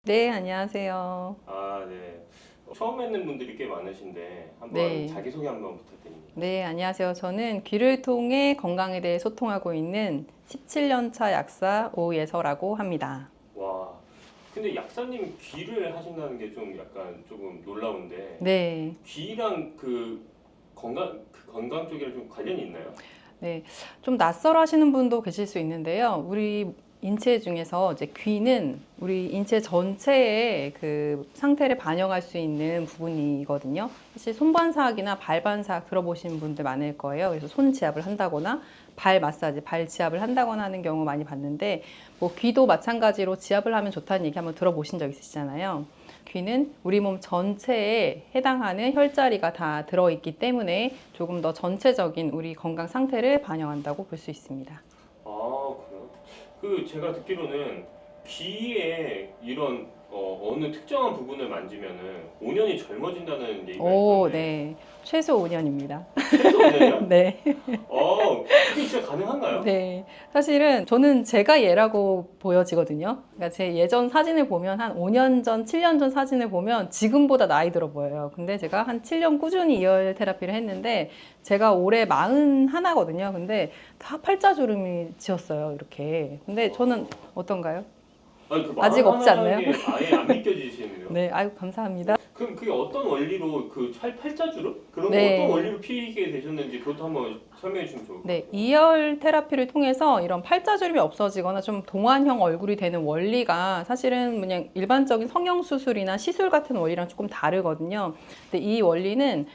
네, 안녕하세요. 아, 네. 처음 뵙는 분들이 꽤 많으신데 한번 네. 자기소개 한번 부탁드립니다. 네, 안녕하세요. 저는 귀를 통해 건강에 대해 소통하고 있는 17년 차 약사 오예서라고 합니다. 와, 근데 약사님 귀를 하신다는 게 좀 약간 조금 놀라운데 네, 귀랑 그 건강 쪽이랑 좀 관련이 있나요? 네. 좀 낯설어 하시는 분도 계실 수 있는데요. 우리 인체 중에서 이제 귀는 우리 인체 전체의 그 상태를 반영할 수 있는 부분이거든요. 사실 손반사학이나 발반사학 들어보신 분들 많을 거예요. 그래서 손 지압을 한다거나 발 마사지, 발 지압을 한다거나 하는 경우 많이 봤는데 뭐 귀도 마찬가지로 지압을 하면 좋다는 얘기 한번 들어보신 적 있으시잖아요. 귀는 우리 몸 전체에 해당하는 혈자리가 다 들어있기 때문에 조금 더 전체적인 우리 건강 상태를 반영한다고 볼 수 있습니다. 아, 그래요? 그 제가 듣기로는 귀에 이런 어느 특정한 부분을 만지면은 5년이 젊어진다는 얘기가 오, 있던데 네. 최소 5년입니다. 최소 5년이요? 네. 그게 진짜 가능한가요? 네. 사실은 저는 제가 얘라고 보여지거든요. 그러니까 제 예전 사진을 보면 한 5년 전, 7년 전 사진을 보면 지금보다 나이 들어 보여요. 근데 제가 한 7년 꾸준히 이열 테라피를 했는데 제가 올해 41거든요. 근데 다 팔자주름이 지었어요. 이렇게. 근데 저는 어떤가요? 아니 그 아직 없지 말하는 않나요? 게 아예 안 믿겨지시네요. 네. 아유, 감사합니다. 그럼 그게 어떤 원리로 그 팔자주름? 그런 거 어떤 네. 원리로 피게 되셨는지 그것도 한번 설명해 주시면 좋을 것 네, 같아요. 이열 테라피를 통해서 이런 팔자주름이 없어지거나 좀 동안형 얼굴이 되는 원리가 사실은 그냥 일반적인 성형수술이나 시술 같은 원리랑 조금 다르거든요. 근데 이 원리는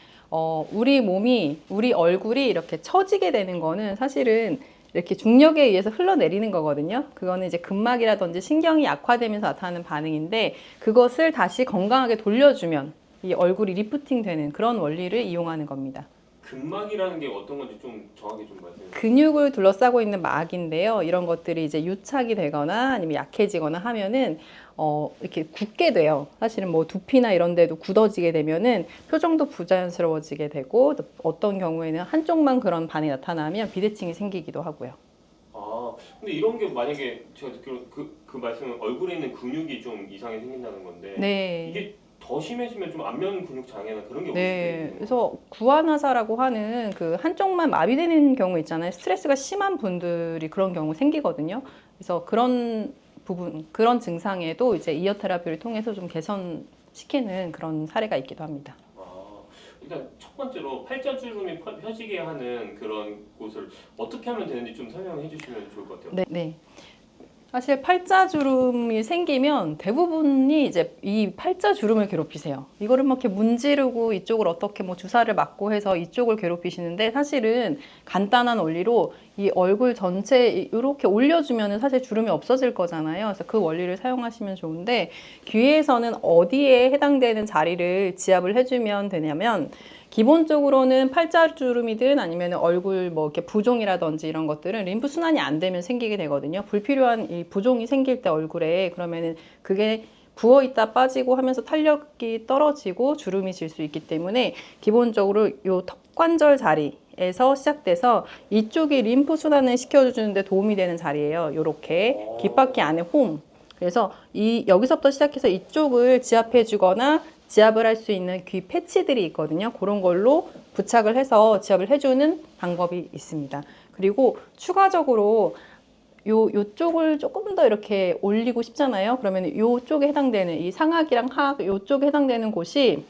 우리 몸이, 우리 얼굴이 이렇게 처지게 되는 거는 사실은 이렇게 중력에 의해서 흘러내리는 거거든요. 그거는 이제 근막이라든지 신경이 약화되면서 나타나는 반응인데 그것을 다시 건강하게 돌려주면 이 얼굴이 리프팅 되는 그런 원리를 이용하는 겁니다. 근막이라는 게 어떤 건지 좀 정확히 좀 말씀해 주세요. 근육을 둘러싸고 있는 막인데요. 이런 것들이 이제 유착이 되거나 아니면 약해지거나 하면은 이렇게 굳게 돼요. 사실은 뭐 두피나 이런 데도 굳어지게 되면은 표정도 부자연스러워지게 되고 또 어떤 경우에는 한쪽만 그런 반응이 나타나면 비대칭이 생기기도 하고요. 아, 근데 이런 게 만약에 제가 듣기로 그 말씀은 얼굴에 있는 근육이 좀 이상이 생긴다는 건데 네. 이게 더 심해지면 좀 안면 근육 장애나 그런 게 올 수도 네. 있는 건가요? 그래서 구안화사라고 하는 그 한쪽만 마비되는 경우 있잖아요. 스트레스가 심한 분들이 그런 경우 생기거든요. 그래서 그런 부분, 그런 증상에도 이제 이어 테라피를 통해서 좀 개선시키는 그런 사례가 있기도 합니다. 아, 일단 첫 번째로 팔자주름이 펴지게 하는 그런 곳을 어떻게 하면 되는지 좀 설명해 주시면 좋을 것 같아요. 네, 네. 사실 팔자주름이 생기면 대부분이 이제 이 팔자주름을 괴롭히세요. 이거를 막 이렇게 문지르고 이쪽을 어떻게 뭐 주사를 맞고 해서 이쪽을 괴롭히시는데 사실은 간단한 원리로 이 얼굴 전체 이렇게 올려주면은 사실 주름이 없어질 거잖아요. 그래서 그 원리를 사용하시면 좋은데 귀에서는 어디에 해당되는 자리를 지압을 해주면 되냐면 기본적으로는 팔자주름이든 아니면 얼굴 뭐 이렇게 부종이라든지 이런 것들은 림프 순환이 안 되면 생기게 되거든요. 불필요한 이 부종이 생길 때 얼굴에 그러면은 그게 부어 있다 빠지고 하면서 탄력이 떨어지고 주름이 질 수 있기 때문에 기본적으로 요 턱관절 자리에서 시작돼서 이쪽이 림프 순환을 시켜주는데 도움이 되는 자리예요. 요렇게 귓바퀴 안에 홈. 그래서 이 여기서부터 시작해서 이쪽을 지압해 주거나 지압을 할 수 있는 귀 패치들이 있거든요. 그런 걸로 부착을 해서 지압을 해주는 방법이 있습니다. 그리고 추가적으로 요쪽을 조금 더 이렇게 올리고 싶잖아요. 그러면 요쪽에 해당되는 이 상악이랑 하악, 요쪽에 해당되는 곳이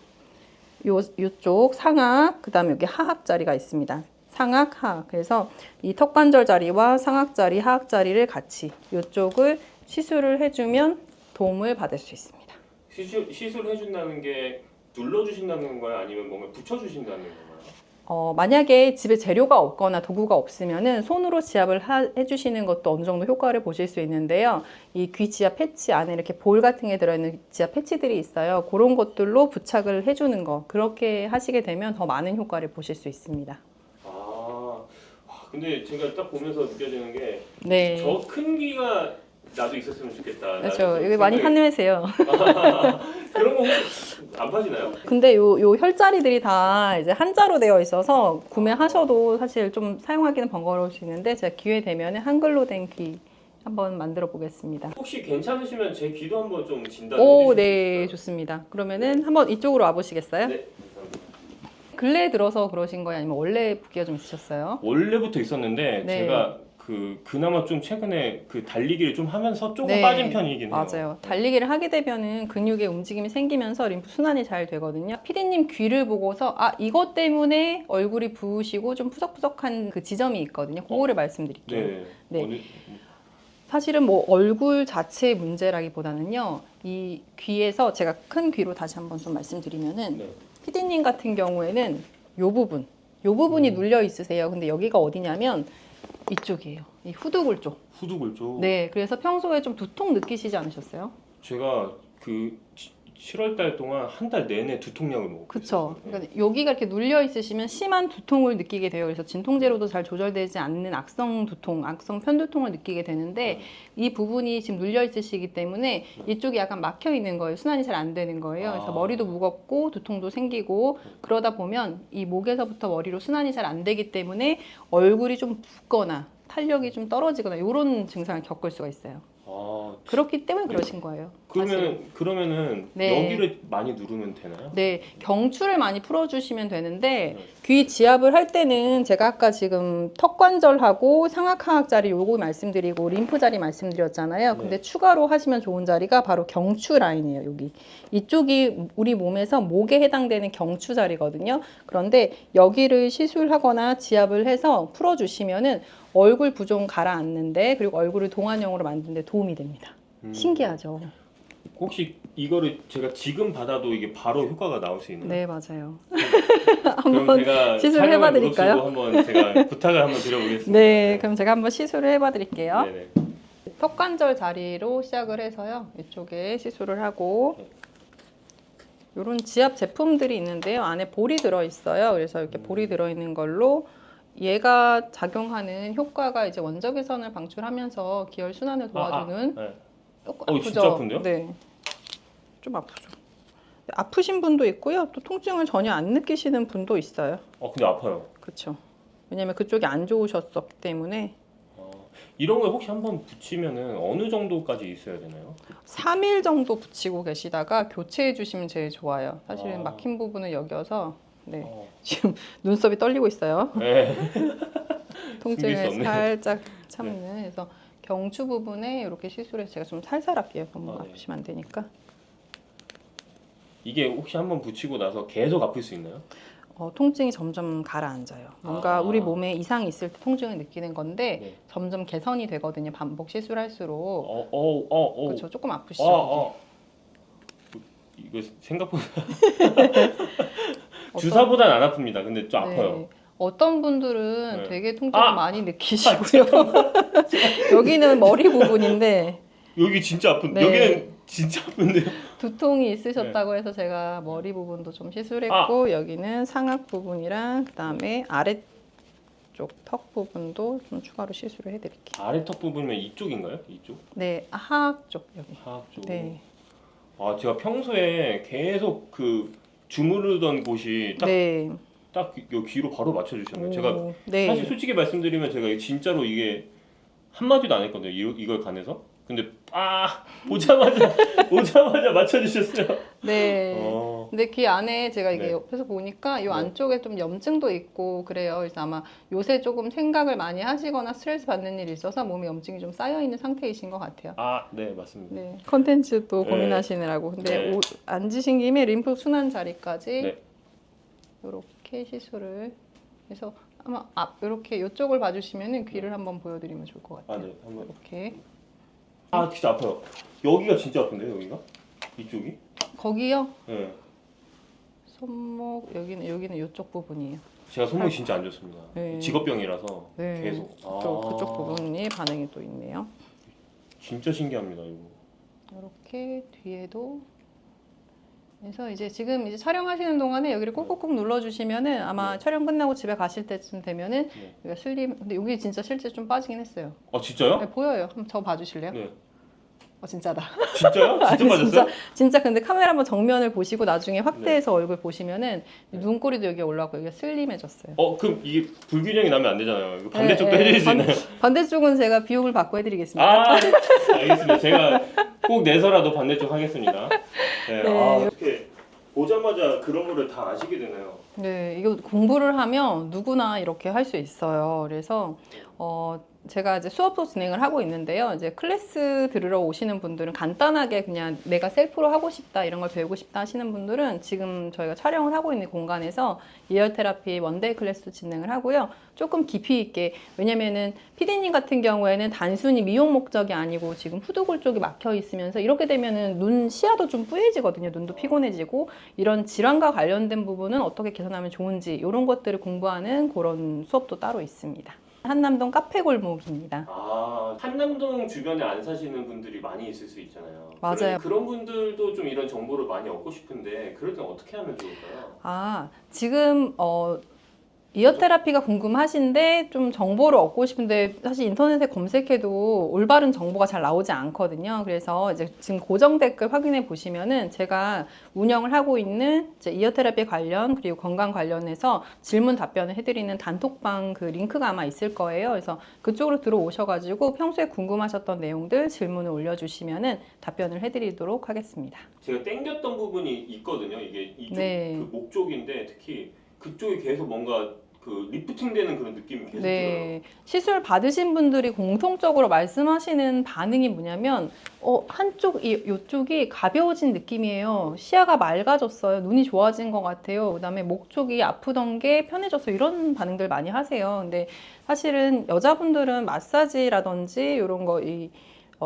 요쪽 상악, 그 다음에 여기 하악 자리가 있습니다. 상악, 하악. 그래서 이 턱관절 자리와 상악 자리, 하악 자리를 같이 요쪽을 시술을 해주면 도움을 받을 수 있습니다. 시술해 준다는 게 눌러주신다는 건가요? 아니면 뭔가 붙여주신다는 건가요? 만약에 집에 재료가 없거나 도구가 없으면은 손으로 지압을 해주시는 것도 어느 정도 효과를 보실 수 있는데요. 이 귀 지압 패치 안에 이렇게 볼 같은 게 들어있는 지압 패치들이 있어요. 그런 것들로 부착을 해주는 거. 그렇게 하시게 되면 더 많은 효과를 보실 수 있습니다. 근데 제가 딱 보면서 느껴지는 게 네. 저 큰 귀가 나도 있었으면 좋겠다. 그렇죠. 이거 많이 한림하세요. 그런 거 혹시 안 파시나요? 근데 요 혈자리들이 다 이제 한자로 되어 있어서 구매하셔도 사실 좀 사용하기는 번거로울 수 있는데 제가 기회 되면 한글로 된 귀 한번 만들어 보겠습니다. 혹시 괜찮으시면 제 귀도 한번 좀 진단해 오, 주실 수 네, 있을까요? 좋습니다. 그러면은 한번 이쪽으로 와보시겠어요? 네, 감사합니다. 근래에 들어서 그러신 거예요? 아니면 원래 붓기가 좀 있으셨어요? 원래부터 있었는데 네. 제가 그나마 좀 최근에 그 달리기를 좀 하면서 조금 네, 빠진 편이긴 해요. 맞아요. 달리기를 하게 되면은 근육의 움직임이 생기면서 림프 순환이 잘 되거든요. 피디님 귀를 보고서 아, 이것 때문에 얼굴이 부으시고 좀 푸석푸석한 그 지점이 있거든요. 그거를 말씀드릴게요. 네. 네. 어느- 사실은 뭐 얼굴 자체의 문제라기보다는요. 이 귀에서 제가 큰 귀로 다시 한번 좀 말씀드리면은 네. 피디님 같은 경우에는 요 부분이 눌려 있으세요. 근데 여기가 어디냐면 이쪽이에요. 이 후두골 쪽. 후두골조. 네, 그래서 평소에 좀 두통 느끼시지 않으셨어요? 제가 그 7월 달 동안 한 달 내내 두통약을 먹고 그쵸. 있었어요. 그러니까 여기가 이렇게 눌려 있으시면 심한 두통을 느끼게 돼요. 그래서 진통제로도 잘 조절되지 않는 악성 두통, 악성 편두통을 느끼게 되는데 이 부분이 지금 눌려 있으시기 때문에 이쪽이 약간 막혀 있는 거예요. 순환이 잘 안 되는 거예요. 그래서 아. 머리도 무겁고 두통도 생기고 그러다 보면 이 목에서부터 머리로 순환이 잘 안 되기 때문에 얼굴이 좀 붓거나 탄력이 좀 떨어지거나 이런 증상을 겪을 수가 있어요. 아, 그렇기 때문에 그러신 거예요. 사실은. 그러면은 네. 여기를 많이 누르면 되나요? 네, 경추를 많이 풀어주시면 되는데 네. 귀 지압을 할 때는 제가 아까 지금 턱관절하고 상악하악 자리 요거 말씀드리고 림프 자리 말씀드렸잖아요. 네. 근데 추가로 하시면 좋은 자리가 바로 경추 라인이에요. 여기 이쪽이 우리 몸에서 목에 해당되는 경추 자리거든요. 그런데 여기를 시술하거나 지압을 해서 풀어주시면은 얼굴 부종 가라앉는데 그리고 얼굴을 동안형으로 만드는데 도움이 됩니다. 신기하죠? 혹시 이거를 제가 지금 받아도 이게 바로 효과가 나올 수 있나요? 네, 맞아요. 그럼 한번 제가 시술을 촬영을 해봐드릴까요? 무릅쓰고 한번 제가 부탁을 한번 드려보겠습니다. 네, 그럼 제가 한번 시술을 해봐드릴게요. 네네. 턱관절 자리로 시작을 해서요. 이쪽에 시술을 하고 이런 지압 제품들이 있는데요. 안에 볼이 들어있어요. 그래서 이렇게 볼이 들어있는 걸로 얘가 작용하는 효과가 이제 원적외선을 방출하면서 기혈 순환을 도와주는 네. 아프죠? 진짜 아픈데요? 네, 좀 아프죠. 아프신 분도 있고요. 또 통증을 전혀 안 느끼시는 분도 있어요. 근데 아파요. 그렇죠. 왜냐면 그쪽이 안 좋으셨었기 때문에 이런 걸 혹시 한번 붙이면은 어느 정도까지 있어야 되나요? 3일 정도 붙이고 계시다가 교체해 주시면 제일 좋아요. 사실은 아. 막힌 부분을 여겨서 네. 어. 지금 눈썹이 떨리고 있어요. 네. 통증을 숨길 수 없네요. 살짝 참는. 그래서 경추 부분에 이렇게 시술해서 제가 좀 살살 할게요. 너무 아, 네. 아프시면 안 되니까. 이게 혹시 한번 붙이고 나서 계속 아플 수 있나요? 통증이 점점 가라앉아요. 뭔가 아. 우리 몸에 이상이 있을 때 통증을 느끼는 건데 네. 점점 개선이 되거든요. 반복 시술할수록. 그렇죠. 조금 아프시죠? 이거 생각보다 주사보단 안 아픕니다. 근데 좀 아파요. 네. 어떤 분들은 네. 되게 통증을 많이 느끼시고요. 여기는 머리 부분인데 여기 진짜 아픈데 네. 여기는 진짜 아픈데요. 두통이 있으셨다고 해서 제가 머리 부분도 좀 시술했고 여기는 상악 부분이랑 그다음에 아래쪽 턱 부분도 좀 추가로 시술을 해드릴게요. 아래 턱 부분이면 이쪽인가요? 이쪽? 네, 하악 쪽 여기. 하악 쪽. 네, 제가 평소에 계속 그 주무르던 곳이 네. 딱 여기 귀로 바로 맞춰주셨네요. 제가 네. 사실 솔직히 말씀드리면 제가 진짜로 이게 한 마디도 안 했거든요. 이걸 관해서. 근데 오자마자 맞춰주셨어요. 네. 근데 귀 안에 제가 이게 네. 옆에서 보니까 이 네. 안쪽에 좀 염증도 있고 그래요. 그래서 아마 요새 조금 생각을 많이 하시거나 스트레스 받는 일이 있어서 몸에 염증이 좀 쌓여 있는 상태이신 것 같아요. 네, 맞습니다. 네, 컨텐츠도 네. 고민하시느라고. 근데 네. 앉으신 김에 림프 순환 자리까지 네. 이렇게 시술을 해서 아마 이렇게 이쪽을 봐주시면은 귀를 한번 보여드리면 좋을 것 같아요. 네, 한번. 이렇게 진짜 아파요. 여기가 진짜 아픈데요, 여기가? 이쪽이? 거기요. 네. 손목 여기는 이쪽 부분이에요. 제가 손목이 진짜 안 좋습니다. 네. 직업병이라서 네. 계속. 또 그쪽 부분이 반응이 또 있네요. 진짜 신기합니다, 이거. 이렇게 뒤에도. 그래서 이제 지금 이제 촬영하시는 동안에 여기를 꾹꾹꾹 눌러주시면은 아마 네. 촬영 끝나고 집에 가실 때쯤 되면은 네. 여기가 슬림. 근데 여기 진짜 실제 좀 빠지긴 했어요. 진짜요? 네, 보여요. 한번 저 봐주실래요? 네. 진짜다. 진짜요? 진짜 아니, 빠졌어요? 진짜 근데 카메라 한번 정면을 보시고 나중에 확대해서 얼굴 보시면은 네. 눈꼬리도 여기 올라오고 여기가 슬림해졌어요. 그럼 이게 불균형이 나면 안 되잖아요. 이거 반대쪽도 네, 해주실 수 반- 있나요? 반대쪽은 제가 비용을 받고 해드리겠습니다. 아, 알겠습니다. 제가 꼭 내서라도 반대쪽 하겠습니다. 네. 네. 어떻게 보자마자 그런 거를 다 아시게 되나요? 네, 이거 공부를 하면 누구나 이렇게 할 수 있어요. 그래서 제가 이제 수업도 진행을 하고 있는데요. 이제 클래스 들으러 오시는 분들은 간단하게 그냥 내가 셀프로 하고 싶다, 이런 걸 배우고 싶다 하시는 분들은 지금 저희가 촬영을 하고 있는 공간에서 이어 테라피 원데이 클래스도 진행을 하고요. 조금 깊이 있게, 왜냐면은 피디님 같은 경우에는 단순히 미용 목적이 아니고 지금 후두골 쪽이 막혀 있으면서 이렇게 되면은 눈 시야도 좀 뿌얘지거든요. 눈도 피곤해지고, 이런 질환과 관련된 부분은 어떻게 개선하면 좋은지 이런 것들을 공부하는 그런 수업도 따로 있습니다. 한남동 카페 골목입니다. 한남동 주변에 안 사시는 분들이 많이 있을 수 있잖아요. 맞아요. 그런 분들도 좀 이런 정보를 많이 얻고 싶은데 그럴 때는 어떻게 하면 좋을까요? 지금 이어 테라피가 궁금하신데 좀 정보를 얻고 싶은데 사실 인터넷에 검색해도 올바른 정보가 잘 나오지 않거든요. 그래서 이제 지금 고정 댓글 확인해 보시면은 제가 운영을 하고 있는 이제 이어 테라피 관련 그리고 건강 관련해서 질문 답변을 해드리는 단톡방 그 링크가 아마 있을 거예요. 그래서 그쪽으로 들어오셔가지고 평소에 궁금하셨던 내용들 질문을 올려주시면은 답변을 해드리도록 하겠습니다. 제가 땡겼던 부분이 있거든요. 이게 이쪽 네. 그 목 쪽인데 특히 그쪽이 계속 뭔가 그 리프팅되는 그런 느낌이 계속 들어요. 네, 시술 받으신 분들이 공통적으로 말씀하시는 반응이 뭐냐면 이쪽이 가벼워진 느낌이에요. 시야가 맑아졌어요. 눈이 좋아진 것 같아요. 그다음에 목 쪽이 아프던 게 편해졌어요. 이런 반응들 많이 하세요. 근데 사실은 여자분들은 마사지라든지 이런 거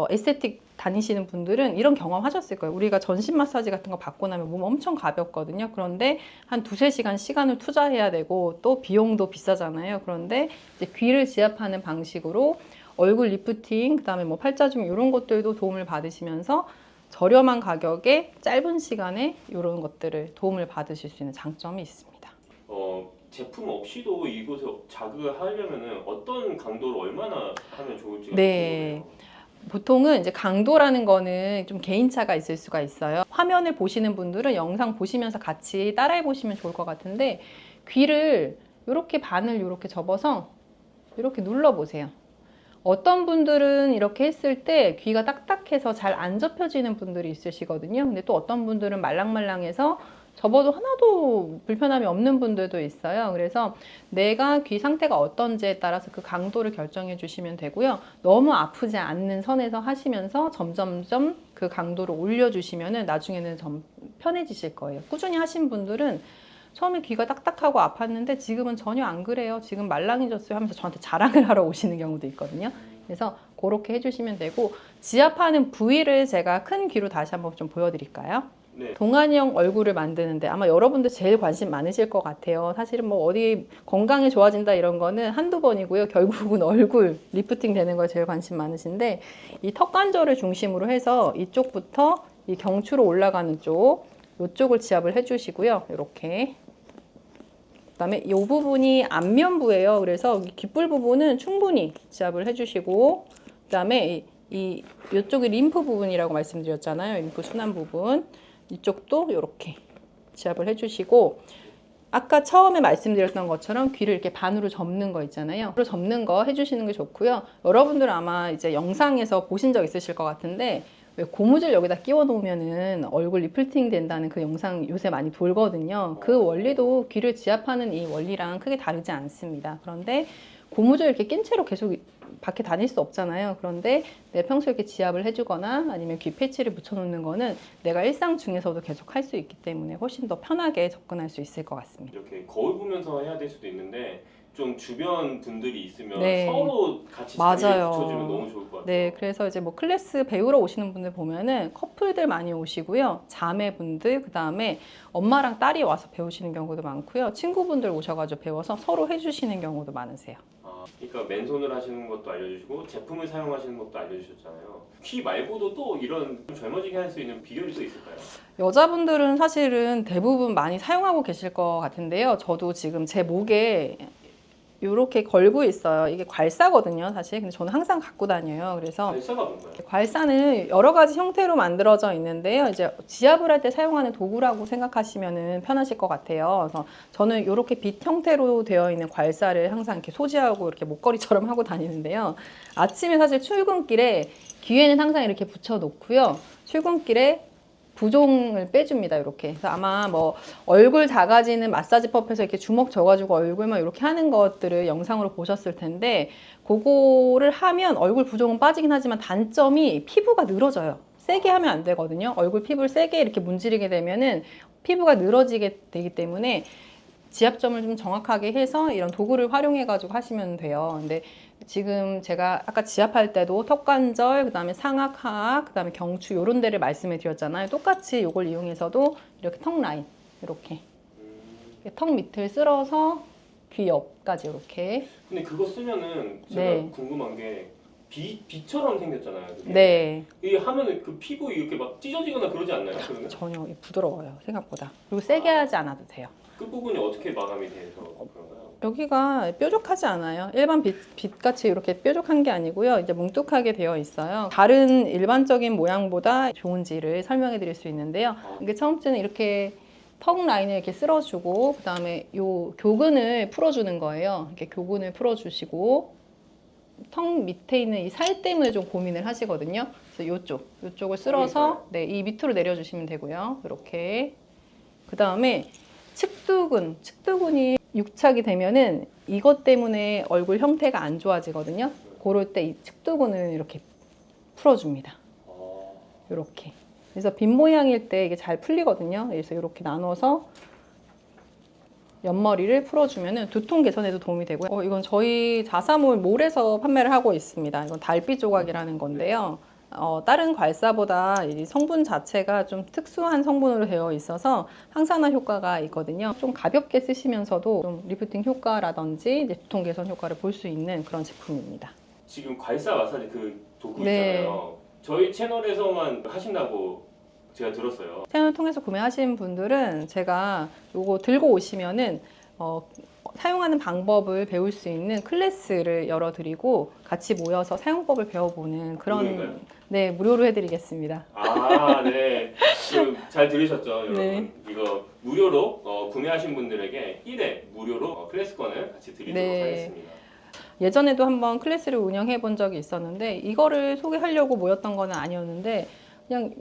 에스테틱 다니시는 분들은 이런 경험 하셨을 거예요. 우리가 전신 마사지 같은 거 받고 나면 몸 엄청 가볍거든요. 그런데 한 2~3시간 시간을 투자해야 되고 또 비용도 비싸잖아요. 그런데 이제 귀를 지압하는 방식으로 얼굴 리프팅, 그다음에 뭐 팔자줌 이런 것들도 도움을 받으시면서 저렴한 가격에 짧은 시간에 이런 것들을 도움을 받으실 수 있는 장점이 있습니다. 제품 없이도 이곳에 자극을 하려면은 어떤 강도로 얼마나 하면 좋을지 네. 궁금해요. 보통은 이제 강도라는 거는 좀 개인차가 있을 수가 있어요. 화면을 보시는 분들은 영상 보시면서 같이 따라해 보시면 좋을 것 같은데, 귀를 이렇게 반을 이렇게 접어서 이렇게 눌러 보세요. 어떤 분들은 이렇게 했을 때 귀가 딱딱해서 잘 안 접혀지는 분들이 있으시거든요. 근데 또 어떤 분들은 말랑말랑해서 접어도 하나도 불편함이 없는 분들도 있어요. 그래서 내가 귀 상태가 어떤지에 따라서 그 강도를 결정해 주시면 되고요. 너무 아프지 않는 선에서 하시면서 점점점 그 강도를 올려주시면 나중에는 좀 편해지실 거예요. 꾸준히 하신 분들은 처음에 귀가 딱딱하고 아팠는데 지금은 전혀 안 그래요. 지금 말랑해졌어요 하면서 저한테 자랑을 하러 오시는 경우도 있거든요. 그래서 그렇게 해주시면 되고, 지압하는 부위를 제가 큰 귀로 다시 한번 좀 보여드릴까요? 네. 동안형 얼굴을 만드는데 아마 여러분들 제일 관심 많으실 것 같아요. 사실은 뭐 어디 건강이 좋아진다 이런 거는 한두 번이고요. 결국은 얼굴 리프팅 되는 거에 제일 관심 많으신데, 이 턱관절을 중심으로 해서 이쪽부터 이 경추로 올라가는 쪽, 이쪽을 지압을 해주시고요. 이렇게. 그다음에 이 부분이 안면부예요. 그래서 이 귓불 부분은 충분히 지압을 해주시고, 그다음에 이쪽이 림프 부분이라고 말씀드렸잖아요. 림프 순환 부분. 이쪽도 이렇게 지압을 해주시고, 아까 처음에 말씀드렸던 것처럼 귀를 이렇게 반으로 접는 거 있잖아요. 반으로 접는 거 해주시는 게 좋고요. 여러분들은 아마 이제 영상에서 보신 적 있으실 것 같은데, 왜 고무줄 여기다 끼워 놓으면은 얼굴 리프팅 된다는 그 영상 요새 많이 돌거든요. 그 원리도 귀를 지압하는 이 원리랑 크게 다르지 않습니다. 그런데 고무줄 이렇게 낀 채로 계속 밖에 다닐 수 없잖아요. 그런데 내가 평소에 이렇게 지압을 해주거나 아니면 귀 패치를 붙여놓는 거는 내가 일상 중에서도 계속 할 수 있기 때문에 훨씬 더 편하게 접근할 수 있을 것 같습니다. 이렇게 거울 보면서 해야 될 수도 있는데 좀 주변 분들이 있으면 네. 서로 같이 맞아요. 자리에 붙여주면 너무 좋을 것 같아요. 네, 그래서 이제 뭐 클래스 배우러 오시는 분들 보면은 커플들 많이 오시고요. 자매분들, 그 다음에 엄마랑 딸이 와서 배우시는 경우도 많고요. 친구분들 오셔가지고 배워서 서로 해주시는 경우도 많으세요. 그러니까 맨손을 하시는 것도 알려주시고 제품을 사용하시는 것도 알려주셨잖아요. 귀 말고도 또 이런 좀 젊어지게 할 수 있는 비결이 또 있을까요? 여자분들은 사실은 대부분 많이 사용하고 계실 것 같은데요. 저도 지금 제 목에 이렇게 걸고 있어요. 이게 괄사거든요, 사실. 근데 저는 항상 갖고 다녀요. 그래서 발사가 뭔가요? 괄사는 여러 가지 형태로 만들어져 있는데요. 이제 지압을 할 때 사용하는 도구라고 생각하시면 편하실 것 같아요. 그래서 저는 이렇게 빛 형태로 되어 있는 괄사를 항상 이렇게 소지하고 이렇게 목걸이처럼 하고 다니는데요. 아침에 사실 출근길에 귀에는 항상 이렇게 붙여 놓고요. 출근길에 부종을 빼줍니다. 이렇게. 그래서 아마 뭐 얼굴 작아지는 마사지 법에서 이렇게 주먹 져가지고 얼굴만 이렇게 하는 것들을 영상으로 보셨을 텐데, 그거를 하면 얼굴 부종은 빠지긴 하지만 단점이 피부가 늘어져요. 세게 하면 안 되거든요. 얼굴 피부를 세게 이렇게 문지르게 되면은 피부가 늘어지게 되기 때문에 지압점을 좀 정확하게 해서 이런 도구를 활용해 가지고 하시면 돼요. 근데 지금 제가 아까 지압할 때도 턱관절, 그다음에 상악, 하악, 그다음에 경추 요런 데를 말씀해 드렸잖아요. 똑같이 이걸 이용해서도 이렇게 턱 라인 이렇게 턱 밑을 쓸어서 귀 옆까지 이렇게. 근데 그거 쓰면은 제가 네. 궁금한 게 비처럼 생겼잖아요. 그게. 네, 이게 하면은 그 피부 이렇게 막 찢어지거나 그러지 않나요? 그러면 전혀 부드러워요, 생각보다. 그리고 세게 하지 않아도 돼요. 그 부분이 어떻게 마감이 돼서 그런가요? 여기가 뾰족하지 않아요. 일반 빛같이 이렇게 뾰족한 게 아니고요. 이제 뭉툭하게 되어 있어요. 다른 일반적인 모양보다 좋은지를 설명해 드릴 수 있는데요. 이게 처음째는 이렇게 턱 라인을 이렇게 쓸어주고, 그 다음에 요 교근을 풀어주는 거예요. 이렇게 교근을 풀어주시고, 턱 밑에 있는 이 살 때문에 좀 고민을 하시거든요. 그래서 요쪽을 쓸어서, 네, 이 밑으로 내려주시면 되고요. 이렇게. 그 다음에 측두근이 육착이 되면은 이것 때문에 얼굴 형태가 안 좋아지거든요. 그럴 때 이 측두근을 이렇게 풀어줍니다. 이렇게. 그래서 빗 모양일 때 이게 잘 풀리거든요. 그래서 이렇게 나눠서 옆머리를 풀어주면은 두통 개선에도 도움이 되고요. 이건 저희 자사몰에서 판매를 하고 있습니다. 이건 달빛 조각이라는 건데요. 다른 괄사보다 이 성분 자체가 좀 특수한 성분으로 되어 있어서 항산화 효과가 있거든요. 좀 가볍게 쓰시면서도 좀 리프팅 효과라든지 이제 두통 개선 효과를 볼 수 있는 그런 제품입니다. 지금 괄사 마사지 그 도구 네. 있잖아요. 저희 채널에서만 하신다고 제가 들었어요. 채널 통해서 구매하신 분들은 제가 요거 들고 오시면은 사용하는 방법을 배울 수 있는 클래스를 열어드리고 같이 모여서 사용법을 배워보는 그런. 무료인가요? 네, 무료로 해드리겠습니다. 아, 네. 잘 들으셨죠, 여러분? 네. 이거 무료로 구매하신 분들에게 1회 무료로 클래스권을 같이 드리도록 네. 하겠습니다. 예전에도 한번 클래스를 운영해 본 적이 있었는데 이거를 소개하려고 모였던 건 아니었는데 그냥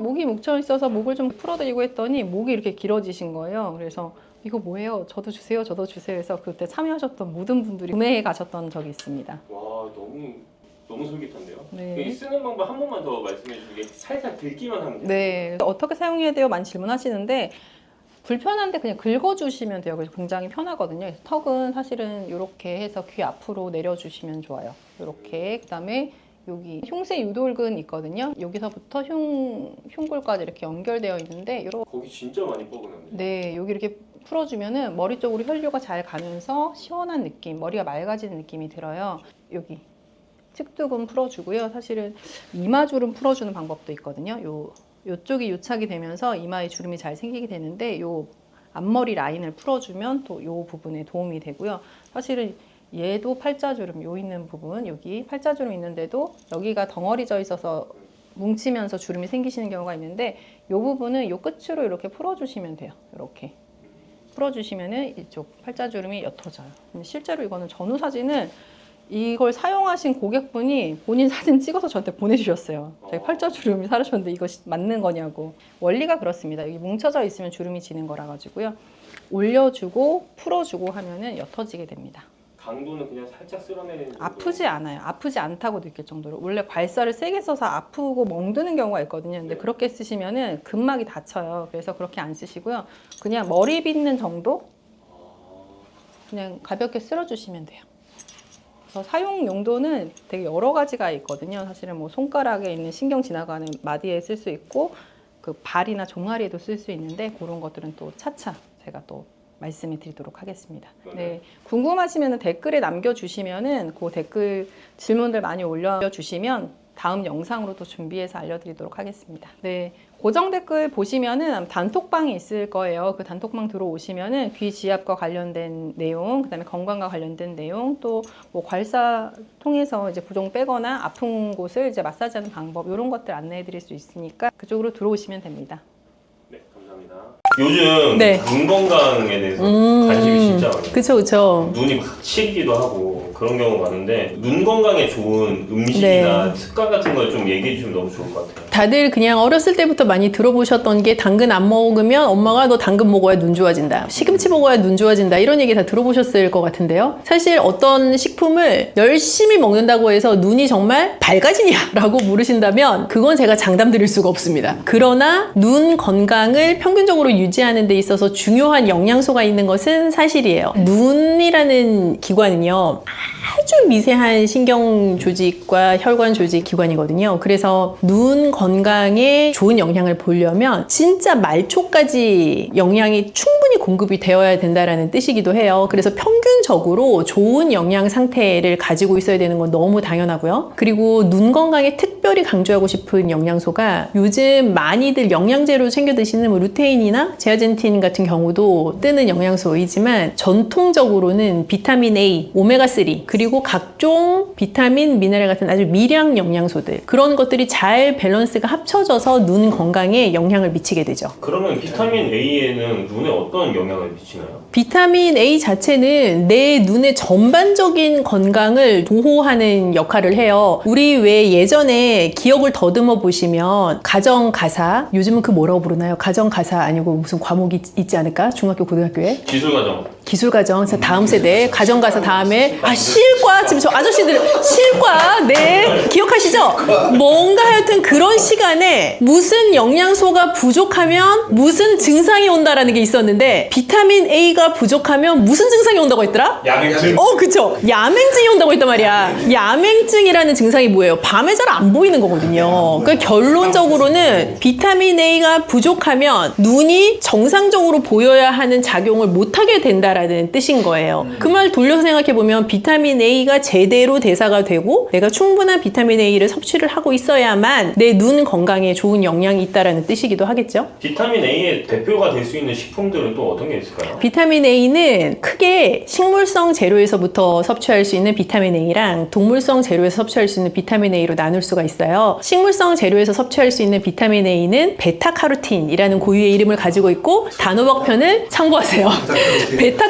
목이 뭉쳐 있어서 목을 좀 풀어드리고 했더니 목이 이렇게 길어지신 거예요. 그래서 이거 뭐예요? 저도 주세요, 저도 주세요 해서 그때 참여하셨던 모든 분들이 구매해 가셨던 적이 있습니다. 와, 너무 솔깃한데요? 네. 이 쓰는 방법 한 번만 더 말씀해 주시게. 살살 긁기만 하면 돼요. 네, 어떻게 사용해야 돼요? 많이 질문하시는데 불편한데 그냥 긁어주시면 돼요. 그래서 굉장히 편하거든요. 그래서 턱은 사실은 이렇게 해서 귀 앞으로 내려주시면 좋아요. 이렇게. 그다음에 여기 흉쇄 유돌근 있거든요. 여기서부터 흉골까지 이렇게 연결되어 있는데 거기 진짜 많이 뻐근합니다. 네, 여기 이렇게 풀어주면은 머리 쪽으로 혈류가 잘 가면서 시원한 느낌, 머리가 맑아지는 느낌이 들어요. 여기 측두근 풀어주고요. 사실은 이마주름 풀어주는 방법도 있거든요. 요쪽이 유착이 되면서 이마에 주름이 잘 생기게 되는데 요 앞머리 라인을 풀어주면 또 요 부분에 도움이 되고요. 사실은 얘도 팔자주름 요 있는 부분, 여기 팔자주름 있는데도 여기가 덩어리져 있어서 뭉치면서 주름이 생기시는 경우가 있는데 요 부분은 요 끝으로 이렇게 풀어주시면 돼요. 이렇게 풀어주시면은 이쪽 팔자주름이 옅어져요. 실제로 이거는 전후 사진은 이걸 사용하신 고객분이 본인 사진 찍어서 저한테 보내주셨어요. 자기 팔자주름이 사라졌는데 이거 맞는 거냐고. 원리가 그렇습니다. 여기 뭉쳐져 있으면 주름이 지는 거라 가지고요. 올려주고 풀어주고 하면은 옅어지게 됩니다. 강도는 그냥 살짝 쓸어내는 정도. 아프지 않아요. 아프지 않다고 느낄 정도로. 원래 괄사를 세게 써서 아프고 멍드는 경우가 있거든요. 근데 네. 그렇게 쓰시면은 근막이 다쳐요. 그래서 그렇게 안 쓰시고요. 그냥 머리 빗는 정도? 그냥 가볍게 쓸어주시면 돼요. 그래서 사용 용도는 되게 여러 가지가 있거든요. 사실은 뭐 손가락에 있는 신경 지나가는 마디에 쓸 수 있고 그 발이나 종아리에도 쓸 수 있는데 그런 것들은 또 차차 제가 또 말씀해 드리도록 하겠습니다. 네, 궁금하시면 댓글에 남겨주시면은 그 댓글 질문들 많이 올려주시면 다음 영상으로 또 준비해서 알려드리도록 하겠습니다. 네. 고정 댓글 보시면은 단톡방이 있을 거예요. 그 단톡방 들어오시면은 귀지압과 관련된 내용, 그다음에 건강과 관련된 내용, 또 뭐 괄사 통해서 이제 부종 빼거나 아픈 곳을 이제 마사지하는 방법 이런 것들 안내해드릴 수 있으니까 그쪽으로 들어오시면 됩니다. 네, 감사합니다. 요즘 네. 눈 건강에 대해서 관심이 진짜 많아요. 그쵸. 눈이 막 치기도 하고 그런 경우가 많은데 눈 건강에 좋은 음식이나 습관 같은 걸 좀 얘기해 주시면 너무 좋을 것 같아요. 다들 그냥 어렸을 때부터 많이 들어보셨던 게 당근 안 먹으면 엄마가 너 당근 먹어야 눈 좋아진다. 시금치 먹어야 눈 좋아진다. 이런 얘기 다 들어보셨을 것 같은데요. 사실 어떤 식품을 열심히 먹는다고 해서 눈이 정말 밝아지냐 라고 물으신다면 그건 제가 장담 드릴 수가 없습니다. 그러나 눈 건강을 평균적으로 유지하는 데 있어서 중요한 영양소가 있는 것은 사실이에요. 눈이라는 기관은요. 아주 미세한 신경 조직과 혈관 조직 기관이거든요. 그래서 눈 건강에 좋은 영향을 보려면 진짜 말초까지 영양이 충분히 공급이 되어야 된다는 뜻이기도 해요. 그래서 평균적으로 좋은 영양 상태를 가지고 있어야 되는 건 너무 당연하고요. 그리고 눈 건강에 특별히 강조하고 싶은 영양소가 요즘 많이들 영양제로 챙겨 드시는 뭐 루테인이나 제아젠틴 같은 경우도 뜨는 영양소이지만 전통적으로는 비타민 A, 오메가3 그리고 각종 비타민, 미네랄 같은 아주 미량 영양소들 그런 것들이 잘 밸런스가 합쳐져서 눈 건강에 영향을 미치게 되죠. 그러면 비타민 A에는 눈에 어떤 영향을 미치나요? 비타민 A 자체는 내 눈의 전반적인 건강을 보호하는 역할을 해요. 우리 왜 예전에 기억을 더듬어 보시면 가정가사, 요즘은 그 뭐라고 부르나요? 가정가사 아니고 무슨 과목이 있지 않을까? 중학교, 고등학교에? 기술과정. 기술과정, 다음 세대, 가정가사 다음에, 실과, 지금 저 아저씨들, 실과, 네, 기억하시죠? 뭔가 하여튼 그런 시간에 무슨 영양소가 부족하면 무슨 증상이 온다라는 게 있었는데, 비타민 A가 부족하면 무슨 증상이 온다고 했더라? 야맹증. 그쵸. 야맹증이 온다고 했단 말이야. 야맹증이라는 증상이 뭐예요? 밤에 잘 안 보이는 거거든요. 그러니까 결론적으로는 비타민 A가 부족하면 눈이 정상적으로 보여야 하는 작용을 못하게 된다라는 뜻인 거예요. 그 말 돌려서 생각해보면 비타민 A가 제대로 대사가 되고 내가 충분한 비타민 A를 섭취를 하고 있어야만 내 눈 건강에 좋은 영향이 있다라는 뜻이기도 하겠죠. 비타민 A의 대표가 될 수 있는 식품들은 또 어떤 게 있을까요? 비타민 A는 크게 식물성 재료에서부터 섭취할 수 있는 비타민 A랑 동물성 재료에서 섭취할 수 있는 비타민 A로 나눌 수가 있어요. 식물성 재료에서 섭취할 수 있는 비타민 A는 베타카로틴이라는 고유의 이름을 가지고 있고 단호박편을 참고하세요.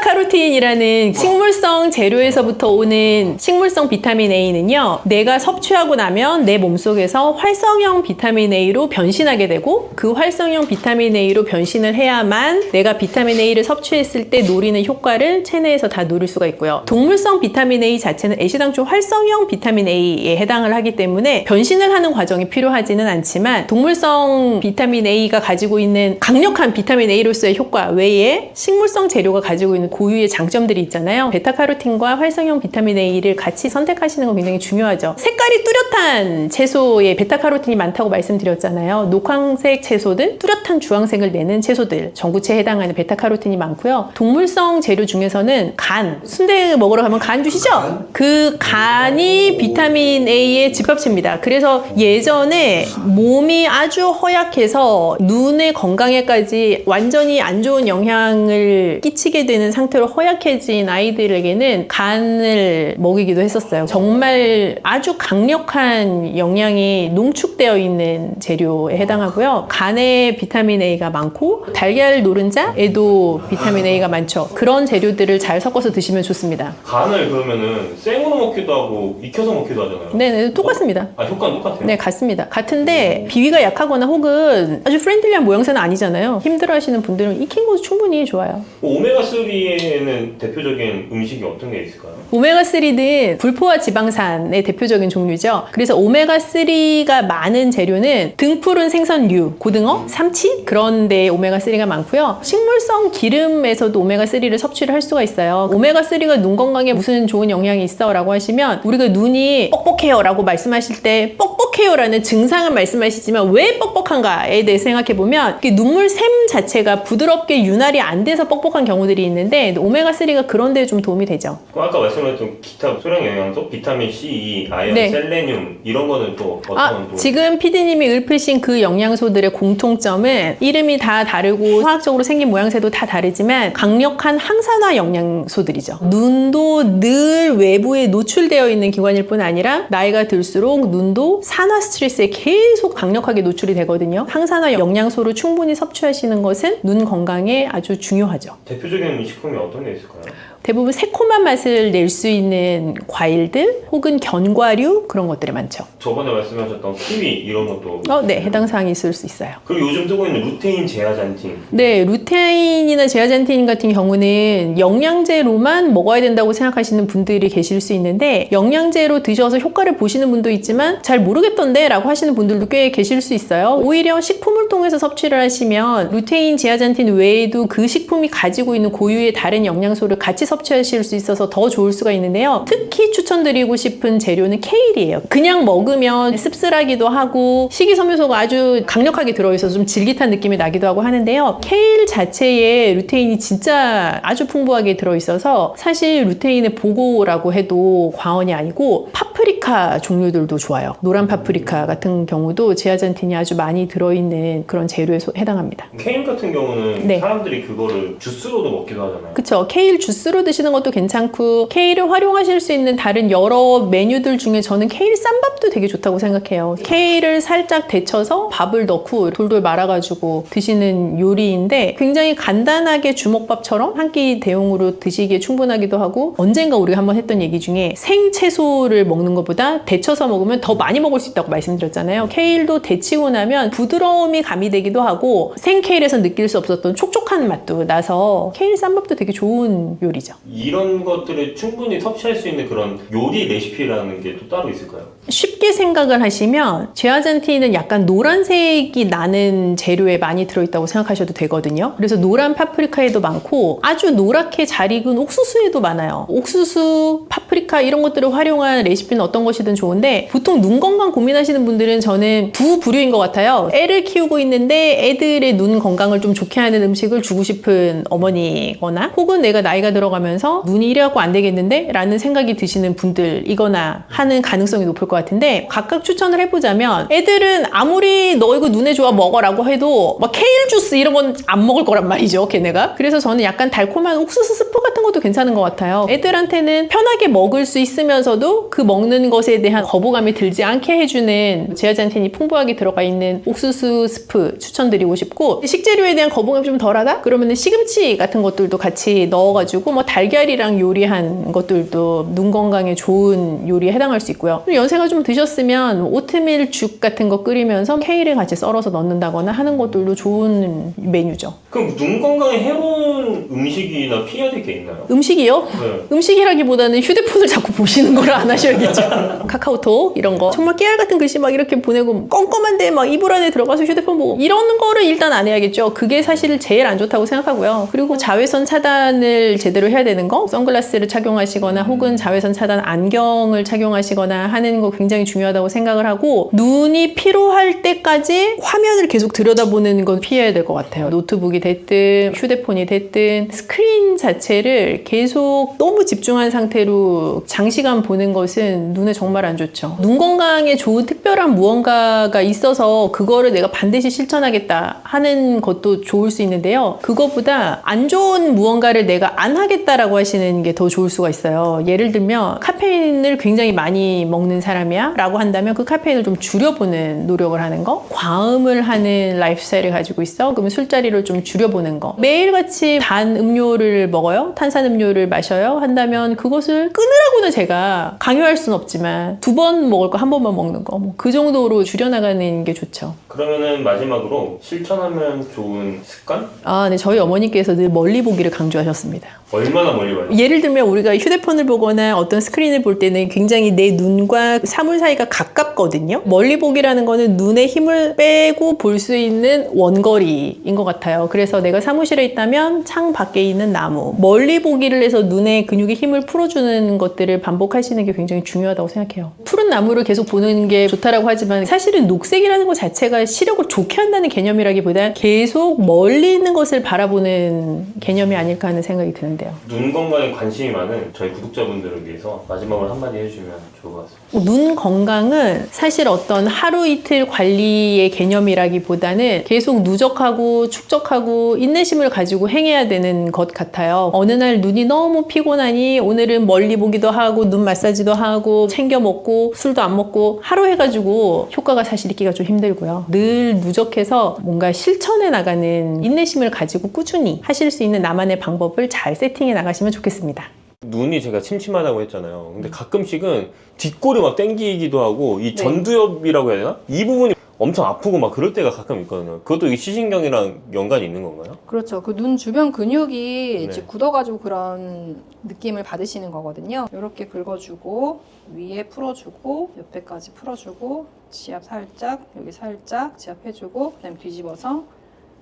베타카로틴이라는 식물성 재료에서부터 오는 식물성 비타민 A는요. 내가 섭취하고 나면 내 몸속에서 활성형 비타민 A로 변신하게 되고 그 활성형 비타민 A로 변신을 해야만 내가 비타민 A를 섭취했을 때 노리는 효과를 체내에서 다 누릴 수가 있고요. 동물성 비타민 A 자체는 애시당초 활성형 비타민 A에 해당을 하기 때문에 변신을 하는 과정이 필요하지는 않지만 동물성 비타민 A가 가지고 있는 강력한 비타민 A로서의 효과 외에 식물성 재료가 가지고 있는 고유의 장점들이 있잖아요. 베타카로틴과 활성형 비타민 A를 같이 선택하시는 건 굉장히 중요하죠. 색깔이 뚜렷한 채소에 베타카로틴이 많다고 말씀드렸잖아요. 녹황색 채소들, 뚜렷한 주황색을 내는 채소들, 전구체에 해당하는 베타카로틴이 많고요. 동물성 재료 중에서는 간, 순대 먹으러 가면 간 주시죠? 그 간이 비타민 A의 집합체입니다. 그래서 예전에 몸이 아주 허약해서 눈의 건강에까지 완전히 안 좋은 영향을 끼치게 되는 상태로 허약해진 아이들에게는 간을 먹이기도 했었어요. 정말 아주 강력한 영양이 농축되어 있는 재료에 해당하고요. 간에 비타민 A가 많고 달걀 노른자에도 비타민 A가 많죠. 그런 재료들을 잘 섞어서 드시면 좋습니다. 간을 그러면은 생으로 먹기도 하고 익혀서 먹기도 하잖아요. 네, 똑같습니다. 효과는 똑같아요? 네, 같습니다. 같은데 비위가 약하거나 혹은 아주 프렌들리한 모양새는 아니잖아요. 힘들어하시는 분들은 익힌 것도 충분히 좋아요. 오메가3에는 대표적인 음식이 어떤 게 있을까요? 오메가3는 불포화 지방산의 대표적인 종류죠. 그래서 오메가3가 많은 재료는 등푸른 생선류, 고등어, 삼치 그런 데 오메가3가 많고요. 식물성 기름에서도 오메가3를 섭취를 할 수가 있어요. 오메가3가 눈 건강에 무슨 좋은 영향이 있어? 라고 하시면 우리가 눈이 뻑뻑해요 라고 말씀하실 때 뻑뻑해요 라는 증상은 말씀하시지만 왜 뻑뻑한가에 대해서 생각해보면 눈물샘 자체가 부드럽게 윤활이 안 돼서 뻑뻑한 경우들이 있는데 있는데 오메가3가 그런 데에 좀 도움이 되죠. 그럼 아까 말씀하셨던 기타 소량 영양소, 비타민 C, 아연, 네. 셀레늄 이런 거는 또 어떤 도움? 지금 PD님이 읊으신 그 영양소들의 공통점은 이름이 다 다르고 화학적으로 생긴 모양새도 다 다르지만 강력한 항산화 영양소들이죠. 눈도 늘 외부에 노출되어 있는 기관일 뿐 아니라 나이가 들수록 눈도 산화 스트레스에 계속 강력하게 노출이 되거든요. 항산화 영양소를 충분히 섭취하시는 것은 눈 건강에 아주 중요하죠. 대표적인 식품이 어떤 게 있을까요? 대부분 새콤한 맛을 낼 수 있는 과일들 혹은 견과류 그런 것들이 많죠. 저번에 말씀하셨던 키위 이런 것도 네, 해당 사항이 있을 수 있어요. 그리고 요즘 뜨고 있는 루테인 제아잔틴 네, 루테인이나 제아잔틴 같은 경우는 영양제로만 먹어야 된다고 생각하시는 분들이 계실 수 있는데 영양제로 드셔서 효과를 보시는 분도 있지만 잘 모르겠던데 라고 하시는 분들도 꽤 계실 수 있어요. 오히려 식품을 통해서 섭취를 하시면 루테인, 제아잔틴 외에도 그 식품이 가지고 있는 고유의 다른 영양소를 같이 섭취하실 수 있어서 더 좋을 수가 있는데요. 특히 추천드리고 싶은 재료는 케일이에요. 그냥 먹으면 씁쓸하기도 하고 식이섬유소가 아주 강력하게 들어있어서 좀 질깃한 느낌이 나기도 하고 하는데요. 케일 자체에 루테인이 진짜 아주 풍부하게 들어있어서 사실 루테인의 보고라고 해도 과언이 아니고 파프리카 종류들도 좋아요. 노란 파프리카 같은 경우도 제아잔틴이 아주 많이 들어있는 그런 재료에 해당합니다. 케일 같은 경우는 네. 사람들이 그거를 주스로도 먹기도 하잖아요. 그쵸. 케일 주스로 드시는 것도 괜찮고 케일을 활용하실 수 있는 다른 여러 메뉴들 중에 저는 케일 쌈밥도 되게 좋다고 생각해요. 케일을 살짝 데쳐서 밥을 넣고 돌돌 말아가지고 드시는 요리인데 굉장히 간단하게 주먹밥처럼 한 끼 대용으로 드시기에 충분하기도 하고 언젠가 우리가 한번 했던 얘기 중에 생채소를 먹는 것보다 데쳐서 먹으면 더 많이 먹을 수 있다고 말씀드렸잖아요. 케일도 데치고 나면 부드러움이 가미되기도 하고 생케일에서 느낄 수 없었던 촉촉한 맛도 나서 케일 쌈밥도 되게 좋은 요리죠. 이런 것들을 충분히 섭취할 수 있는 그런 요리 레시피라는 게 또 따로 있을까요? 쉽게 생각을 하시면 제아잔틴은 약간 노란색이 나는 재료에 많이 들어있다고 생각하셔도 되거든요. 그래서 노란 파프리카에도 많고 아주 노랗게 잘 익은 옥수수에도 많아요. 옥수수, 파프리카 이런 것들을 활용한 레시피는 어떤 것이든 좋은데 보통 눈 건강 고민하시는 분들은 저는 두 부류인 것 같아요. 애를 키우고 있는데 애들의 눈 건강을 좀 좋게 하는 음식을 주고 싶은 어머니거나 혹은 내가 나이가 들어가면서 눈이 이래갖고 안 되겠는데? 라는 생각이 드시는 분들이거나 하는 가능성이 높을 것 같은데 각각 추천을 해보자면 애들은 아무리 너 이거 눈에 좋아 먹어라고 해도 막 케일 주스 이런 건 안 먹을 거란 말이죠, 걔네가. 그래서 저는 약간 달콤한 옥수수 스프 같은 것도 괜찮은 것 같아요. 애들한테는 편하게 먹을 수 있으면서도 그 먹는 것에 대한 거부감이 들지 않게 해주는 제아잔틴이 풍부하게 들어가 있는 옥수수 스프 추천드리고 싶고 식재료에 대한 거부감이 좀 덜하다? 그러면 시금치 같은 것들도 같이 넣어가지고 뭐 달걀이랑 요리한 것들도 눈 건강에 좋은 요리에 해당할 수 있고요. 연세가 좀 드셨으면 오트밀 죽 같은 거 끓이면서 케일을 같이 썰어서 넣는다거나 하는 것들도 좋은 메뉴죠. 그럼 눈 건강에 해로운 음식이나 피해야 될 게 있나요? 음식이요? 네. 음식이라기보다는 휴대폰을 자꾸 보시는 걸 안 하셔야겠죠. 카카오톡 이런 거 정말 깨알 같은 글씨 막 이렇게 보내고 껌껌한데 막 이불 안에 들어가서 휴대폰 보고 이런 거를 일단 안 해야겠죠. 그게 사실 제일 안 좋다고 생각하고요. 그리고 자외선 차단을 제대로 해야 되는 거, 선글라스를 착용하시거나 혹은 자외선 차단 안경을 착용하시거나 하는 거 굉장히 중요하다고 생각을 하고 눈이 피로할 때까지 화면을 계속 들여다보는 건 피해야 될 것 같아요. 노트북이 됐든 휴대폰이 됐든 스크린 자체를 계속 너무 집중한 상태로 장시간 보는 것은 눈에 정말 안 좋죠. 눈 건강에 좋은 특별한 무언가가 있어서 그거를 내가 반드시 실천하겠다 하는 것도 좋을 수 있는데요. 그거보다 안 좋은 무언가를 내가 안 하겠다라고 하시는 게 더 좋을 수가 있어요. 예를 들면 카페인을 굉장히 많이 먹는 사람이야 라고 한다면 그 카페인을 좀 줄여보는 노력을 하는 거, 과음을 하는 라이프 스타일을 가지고 있어 그러면 술자리를 좀 줄여보는 거, 매일같이 단 음료를 먹어요, 탄산음료를 마셔요 한다면 그것을 끊으라고는 제가 강요할 수는 없지만 2번 먹을 거 1번만 먹는 거, 뭐 그 정도로 줄여나가는 게 좋죠. 그러면은 마지막으로 실천하면 좋은 습관? 네, 저희 어머니께서 늘 멀리 보기를 강조하셨습니다. 얼마나 멀리 봐요? 예를 들면 우리가 휴대폰을 보거나 어떤 스크린을 볼 때는 굉장히 내 눈과 사물 사이가 가깝거든요. 멀리 보기라는 거는 눈의 힘을 빼고 볼 수 있는 원거리인 것 같아요. 그래서 내가 사무실에 있다면 창 밖에 있는 나무, 멀리 멀리 보기를 해서 눈의 근육의 힘을 풀어주는 것들을 반복하시는 게 굉장히 중요하다고 생각해요. 푸른 나무를 계속 보는 게 좋다라고 하지만 사실은 녹색이라는 것 자체가 시력을 좋게 한다는 개념이라기보다 계속 멀리 있는 것을 바라보는 개념이 아닐까 하는 생각이 드는데요. 눈 건강에 관심이 많은 저희 구독자분들을 위해서 마지막으로 한마디 해주시면 좋을 것 같습니다. 눈 건강은 사실 어떤 하루 이틀 관리의 개념이라기보다는 계속 누적하고 축적하고 인내심을 가지고 행해야 되는 것 같아요. 어느 날 눈이 너무 피곤하니 오늘은 멀리 보기도 하고 눈 마사지도 하고 챙겨 먹고 술도 안 먹고 하루 해가지고 효과가 사실 있기가 좀 힘들고요. 늘 누적해서 뭔가 실천해 나가는 인내심을 가지고 꾸준히 하실 수 있는 나만의 방법을 잘 세팅해 나가시면 좋겠습니다. 눈이 제가 침침하다고 했잖아요. 근데 가끔씩은 뒷골이 막 땡기기도 하고 이 전두엽이라고 해야 되나? 이 부분이 엄청 아프고 막 그럴 때가 가끔 있거든요. 그것도 이 시신경이랑 연관이 있는 건가요? 그렇죠. 그 눈 주변 근육이 네. 이제 굳어가지고 그런 느낌을 받으시는 거거든요. 이렇게 긁어주고 위에 풀어주고 옆에까지 풀어주고 지압 살짝 여기 살짝 지압해주고 그다음에 뒤집어서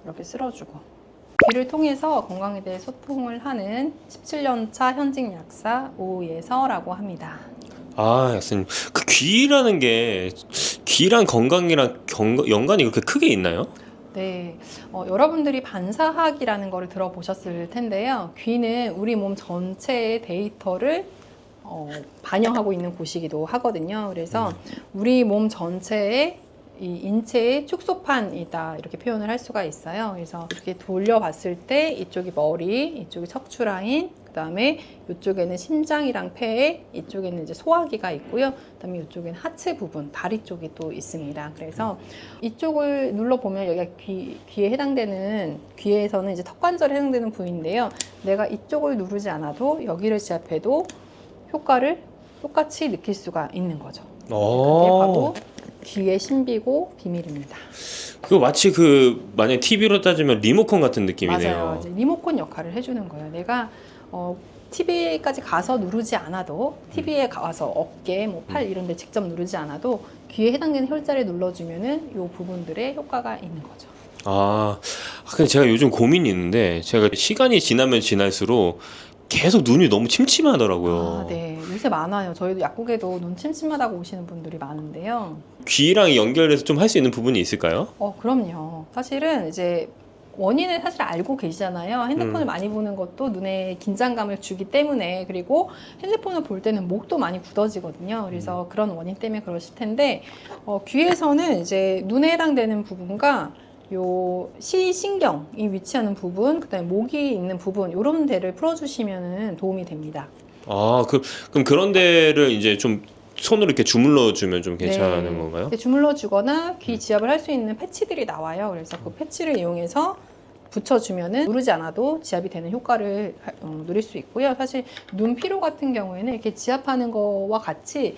이렇게 쓸어주고 귀를 통해서 건강에 대해 소통을 하는 17년차 현직 약사 오예서라고 합니다. 아, 약사님. 그 귀라는 게 귀랑 건강이랑 연관이 그렇게 크게 있나요? 네, 여러분들이 반사학이라는 거를 들어보셨을 텐데요. 귀는 우리 몸 전체의 데이터를 반영하고 있는 곳이기도 하거든요. 그래서 우리 몸 전체의 이 인체의 축소판이다 이렇게 표현을 할 수가 있어요. 그래서 이렇게 돌려봤을 때 이쪽이 머리, 이쪽이 척추 라인, 그 다음에 이쪽에는 심장이랑 폐, 이쪽에는 이제 소화기가 있고요. 그 다음에 이쪽에는 하체 부분, 다리 쪽이 또 있습니다. 그래서 이쪽을 눌러보면 여기가 귀에 해당되는, 귀에서는 이제 턱관절에 해당되는 부위인데요. 내가 이쪽을 누르지 않아도 여기를 지압해도 효과를 똑같이 느낄 수가 있는 거죠. 그게 바로 귀의 신비고 비밀입니다. 그거 마치 만약 TV로 따지면 리모컨 같은 느낌이네요. 맞아요. 이제 리모컨 역할을 해주는 거예요. 내가 TV까지 가서 누르지 않아도 TV에 가서 어깨, 뭐 팔 이런 데 직접 누르지 않아도 귀에 해당되는 혈자를 눌러주면은 이 부분들의 효과가 있는 거죠. 근데 제가 요즘 고민이 있는데 제가 시간이 지나면 지날수록 계속 눈이 너무 침침하더라고요. 네. 요새 많아요. 저희도 약국에도 눈 침침하다고 오시는 분들이 많은데요. 귀랑 연결해서 좀 할 수 있는 부분이 있을까요? 그럼요. 사실은 이제 원인을 사실 알고 계시잖아요. 핸드폰을 많이 보는 것도 눈에 긴장감을 주기 때문에, 그리고 핸드폰을 볼 때는 목도 많이 굳어지거든요. 그래서 그런 원인 때문에 그러실 텐데, 귀에서는 이제 눈에 해당되는 부분과 요 시신경이 위치하는 부분, 그다음에 목이 있는 부분, 이런 데를 풀어주시면 도움이 됩니다. 그럼 그런 데를 이제 좀 손으로 이렇게 주물러 주면 좀 괜찮은 네. 건가요? 이렇게 주물러 주거나 귀 지압을 할 수 있는 패치들이 나와요. 그래서 그 패치를 이용해서 붙여주면은 누르지 않아도 지압이 되는 효과를 누릴 수 있고요. 사실 눈 피로 같은 경우에는 이렇게 지압하는 거와 같이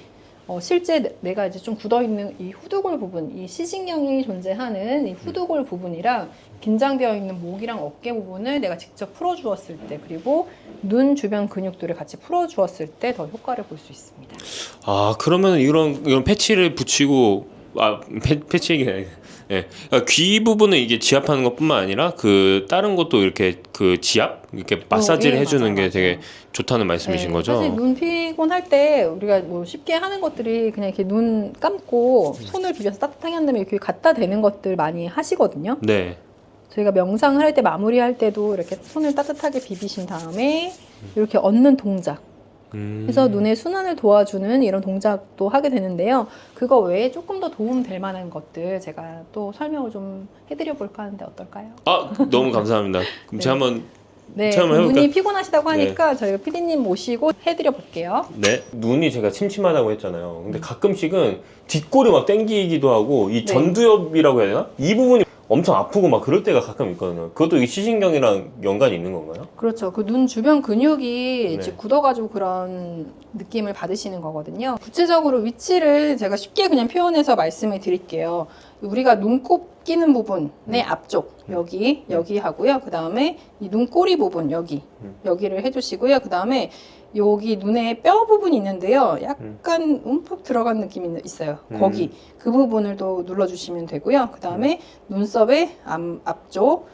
실제 내가 이제 좀 굳어있는 이 후두골 부분, 이 시신경이 존재하는 이 후두골 부분이랑 긴장되어 있는 목이랑 어깨 부분을 내가 직접 풀어주었을 때, 그리고 눈 주변 근육들을 같이 풀어주었을 때 더 효과를 볼 수 있습니다. 그러면 이런 패치를 붙이고, 패치 얘기 아니에요. 예. 그러니까 귀 부분은 이게 지압하는 것뿐만 아니라 다른 것도 이렇게 지압? 이렇게 마사지를 예, 해주는 맞아요, 게 맞아요. 되게 좋다는 말씀이신 네, 거죠? 사실 눈 피곤할 때 우리가 뭐 쉽게 하는 것들이 그냥 이렇게 눈 감고 손을 비벼서 따뜻하게 한 다음에 이렇게 갖다 대는 것들 많이 하시거든요. 네. 저희가 명상을 할 때, 마무리할 때도 이렇게 손을 따뜻하게 비비신 다음에 이렇게 얹는 동작, 그래서 눈의 순환을 도와주는 이런 동작도 하게 되는데요. 그거 외에 조금 더 도움 될 만한 것들 제가 또 설명을 좀 해드려 볼까 하는데 어떨까요? 너무 감사합니다. 그럼 네. 제가 한번 네, 체험을 해볼까요? 눈이 피곤하시다고 하니까 저희가 PD님 모시고 해드려 볼게요. 네. 눈이 제가 침침하다고 했잖아요. 근데 가끔씩은 뒷골이 막 땡기기도 하고 이 전두엽이라고 해야 되나? 이 부분이 엄청 아프고 막 그럴 때가 가끔 있거든요. 그것도 이 시신경이랑 연관이 있는 건가요? 그렇죠. 그 눈 주변 근육이 네. 이제 굳어가지고 그런 느낌을 받으시는 거거든요. 구체적으로 위치를 제가 쉽게 그냥 표현해서 말씀을 드릴게요. 우리가 눈곱 끼는 부분의 앞쪽 여기 하고요. 그 다음에 이 눈꼬리 부분 여기를 해주시고요. 그 다음에 여기 눈에 뼈 부분이 있는데요. 약간 움푹 들어간 느낌이 있어요. 거기 그 부분을 또 눌러주시면 되고요. 그 다음에 눈썹의 앞쪽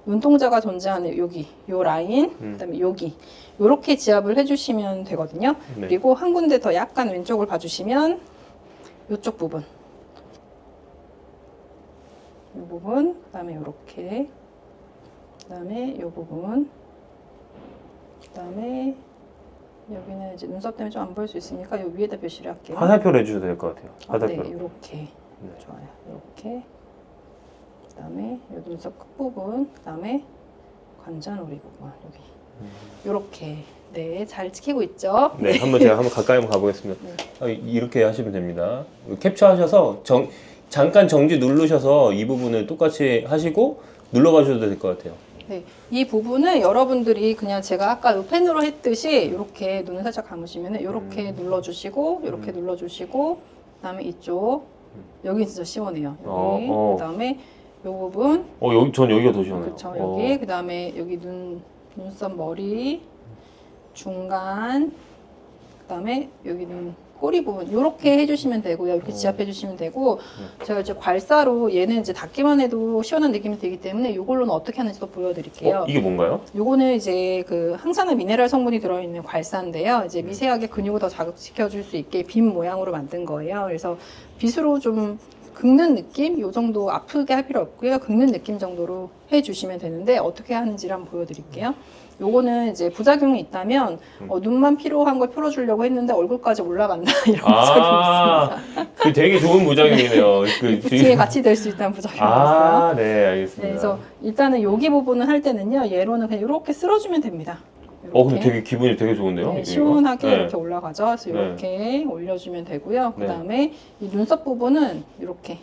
눈동자가 존재하는 여기 요 라인, 그 다음에 여기 요렇게 지압을 해주시면 되거든요. 네. 그리고 한 군데 더 약간 왼쪽을 봐주시면 요쪽 부분 이 부분, 그 다음에 요렇게, 그 다음에 요 부분, 그 다음에 여기는 이제 눈썹 때문에 좀 안 보일 수 있으니까 요 위에다 표시를 할게요. 화살표로 해주셔도 될 것 같아요. 네, 화살표로. 요렇게. 좋아요. 요렇게. 그 다음에 요 눈썹 끝부분, 그 다음에 관자놀이 부분, 여기. 요렇게. 네, 잘 찍히고 있죠? 네, 제가 한번 가까이 한번 가보겠습니다. 네. 이렇게 하시면 됩니다. 캡처하셔서 잠깐 정지 누르셔서 이 부분을 똑같이 하시고 눌러가셔도 될 것 같아요. 네, 이 부분은 여러분들이 그냥 제가 아까 요 펜으로 했듯이 이렇게 눈을 살짝 감으시면 이렇게 눌러주시고 이렇게 눌러주시고 그다음에 이쪽 여기 진짜 시원해요. 여기 그다음에 요 부분 전 여기가 더 시원해요. 그렇죠. 여기 그다음에 여기 눈썹 머리 중간 그다음에 여기 눈 꼬리 부분 이렇게 해주시면 되고요. 이렇게 지압해 주시면 되고 제가 이제 괄사로 얘는 이제 닿기만 해도 시원한 느낌이 들기 때문에 이걸로는 어떻게 하는지 또 보여드릴게요. 이게 뭔가요? 요거는 이제 그 항산화 미네랄 성분이 들어있는 괄사인데요. 이제 미세하게 근육을 더 자극시켜 줄 수 있게 빗 모양으로 만든 거예요. 그래서 빗으로 좀 긁는 느낌? 요 정도 아프게 할 필요 없고요. 긁는 느낌 정도로 해주시면 되는데 어떻게 하는지를 한번 보여드릴게요. 요거는 이제 부작용이 있다면 눈만 필요한 걸 풀어주려고 했는데 얼굴까지 올라간다 이런 부작용이 있습니다. 그 되게 좋은 부작용이네요. 뒤에 같이 될 수 있다는 부작용이 있어요. 네, 알겠습니다. 네, 그래서 일단은 여기 부분을 할 때는요. 얘로는 그냥 이렇게 쓸어주면 됩니다. 근데 이렇게. 되게 기분이 되게 좋은데요? 네, 시원하게 네. 이렇게 올라가죠. 그래서 이렇게 올려주면 되고요. 그 다음에 이 눈썹 부분은 이렇게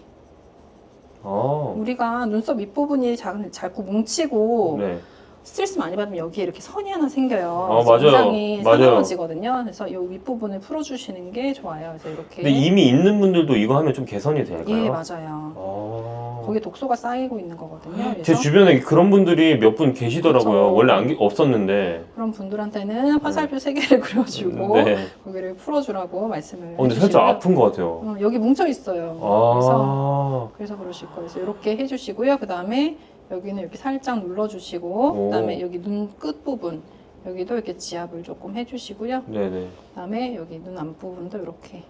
우리가 눈썹 윗부분이 자꾸 뭉치고 네. 스트레스 많이 받으면 여기에 이렇게 선이 하나 생겨요. 맞아요. 그래서 인상이 맞아요. 사나워지거든요. 그래서 이 윗부분을 풀어주시는 게 좋아요. 그래서 이렇게. 근데 이미 있는 분들도 이거 하면 좀 개선이 될까요? 예, 맞아요. 거기에 독소가 쌓이고 있는 거거든요. 제 그래서 주변에 그런 분들이 몇 분 계시더라고요. 그렇죠. 원래 없었는데. 그런 분들한테는 화살표 3개를 그려주고 네. 거기를 풀어주라고 말씀을 근데 살짝 해주시고요. 아픈 것 같아요. 여기 뭉쳐 있어요. 그래서 그러실 거예요. 그래서 이렇게 해주시고요. 그 다음에 여기는 이렇게 살짝 눌러주시고, 그 다음에 여기 눈 끝 부분 여기도 이렇게 지압을 조금 해주시고요. 네네. 그 다음에 여기 눈 앞부분도 이렇게.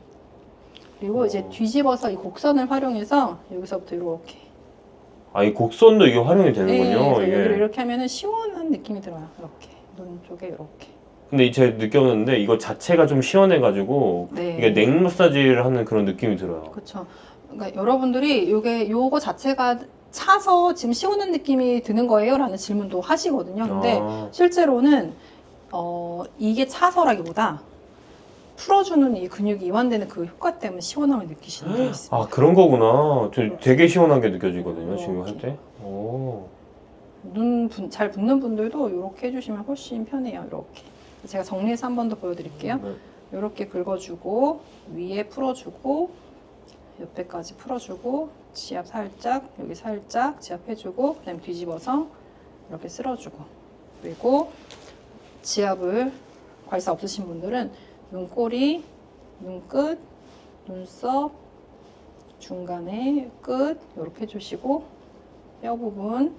그리고 이제 뒤집어서 이 곡선을 활용해서 여기서부터 이렇게. 이 곡선도 이게 활용이 네, 되는군요. 그래서 이게. 여기를 이렇게 하면은 시원한 느낌이 들어요. 이렇게 눈 쪽에 이렇게. 근데 제가 느꼈는데 이거 자체가 좀 시원해가지고 네. 이게 넥 마사지를 하는 그런 느낌이 들어요. 그렇죠. 그러니까 여러분들이 요거 자체가 차서 지금 시원한 느낌이 드는 거예요? 라는 질문도 하시거든요. 근데 실제로는 이게 차서라기보다 풀어주는 이 근육이 이완되는 그 효과 때문에 시원함을 느끼시는 분이 있습니다. 그런 거구나. 저 되게 시원하게 느껴지거든요. 지금 할 때. 잘 붓는 분들도 이렇게 해주시면 훨씬 편해요. 이렇게. 제가 정리해서 한 번 더 보여드릴게요. 이렇게 긁어주고 위에 풀어주고 옆에까지 풀어주고 지압 살짝 여기 살짝 지압해주고 그다음에 뒤집어서 이렇게 쓸어주고 그리고 지압을 괄사 없으신 분들은 눈꼬리, 눈끝, 눈썹 중간에 끝 이렇게 해주시고 뼈 부분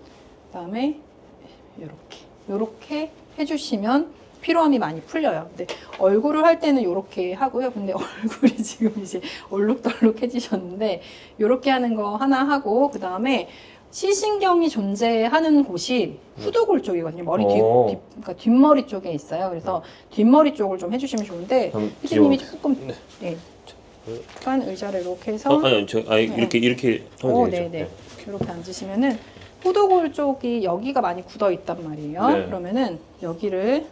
그다음에 이렇게 해주시면 피로함이 많이 풀려요. 근데 얼굴을 할 때는 이렇게 하고요. 근데 얼굴이 지금 이제 얼룩덜룩해지셨는데 이렇게 하는 거 하나 하고 그 다음에 시신경이 존재하는 곳이 후두골 쪽이거든요. 머리 그러니까 뒷머리 쪽에 있어요. 그래서 뒷머리 쪽을 좀 해주시면 좋은데 피디님이 조금 약간 의자를 이렇게 해서 이렇게 하면 되겠죠. 네네. 이렇게 앉으시면은 후두골 쪽이 여기가 많이 굳어 있단 말이에요. 네. 그러면은 여기를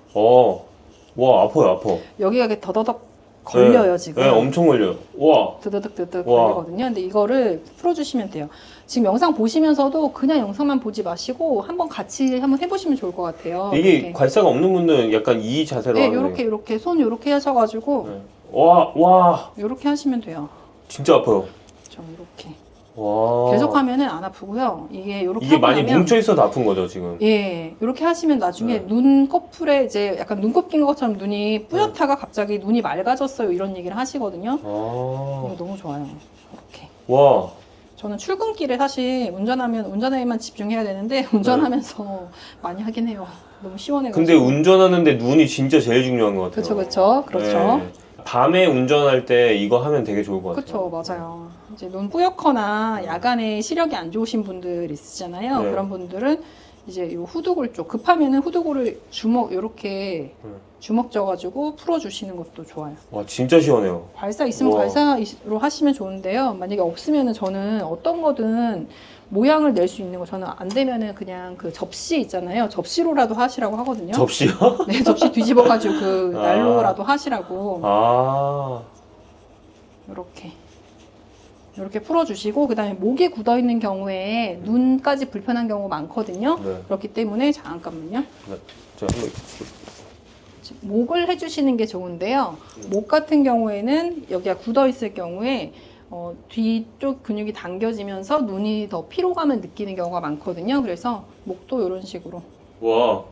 와 아파. 여기가 이렇게 더더덕 걸려요. 지금. 네, 엄청 걸려요. 와. 드드득 걸리거든요. 근데 이거를 풀어주시면 돼요. 지금 영상 보시면서도 그냥 영상만 보지 마시고 한번 같이 한번 해보시면 좋을 것 같아요. 이게 이렇게. 괄사가 없는 분들은 약간 이 자세로 네, 하는 이렇게 손 이렇게 하셔가지고 와 이렇게 하시면 돼요. 진짜 아파요. 저 이렇게. 와. 계속 하면은 안 아프고요. 이게 이렇게 이게 하고 많이 나면 뭉쳐 있어도 아픈 거죠 지금. 예, 이렇게 하시면 나중에 네. 눈꺼풀에 이제 약간 눈곱 낀 것처럼 눈이 뿌옇다가 갑자기 눈이 맑아졌어요. 이런 얘기를 하시거든요. 아. 이거 너무 좋아요. 이렇게. 와. 저는 출근길에 사실 운전하면 운전에만 집중해야 되는데 운전하면서 많이 하긴 해요. 너무 시원해가지고. 근데 운전하는데 눈이 진짜 제일 중요한 것 같아요. 그렇죠. 네. 밤에 운전할 때 이거 하면 되게 좋을 것 같아요. 그렇죠, 맞아요. 이제 눈 뿌옇거나 야간에 시력이 안 좋으신 분들 있으시잖아요. 네. 그런 분들은 이제 이 후두골 쪽 급하면은 후두골을 주먹 이렇게 주먹 져가지고 풀어주시는 것도 좋아요. 와 진짜 시원해요. 괄사 있으면 우와. 괄사로 하시면 좋은데요. 만약에 없으면은 저는 어떤 거든 모양을 낼 수 있는 거 저는 안 되면은 그냥 그 접시 있잖아요. 접시로라도 하시라고 하거든요. 접시요? 네, 접시 뒤집어가지고 그 아. 난로라도 하시라고. 아. 이렇게 풀어주시고 그다음에 목이 굳어 있는 경우에 눈까지 불편한 경우 많거든요. 네. 그렇기 때문에 잠깐만요. 자, 한번 목을 해주시는 게 좋은데요. 목 같은 경우에는 여기가 굳어 있을 경우에 뒤쪽 근육이 당겨지면서 눈이 더 피로감을 느끼는 경우가 많거든요. 그래서 목도 이런 식으로 와.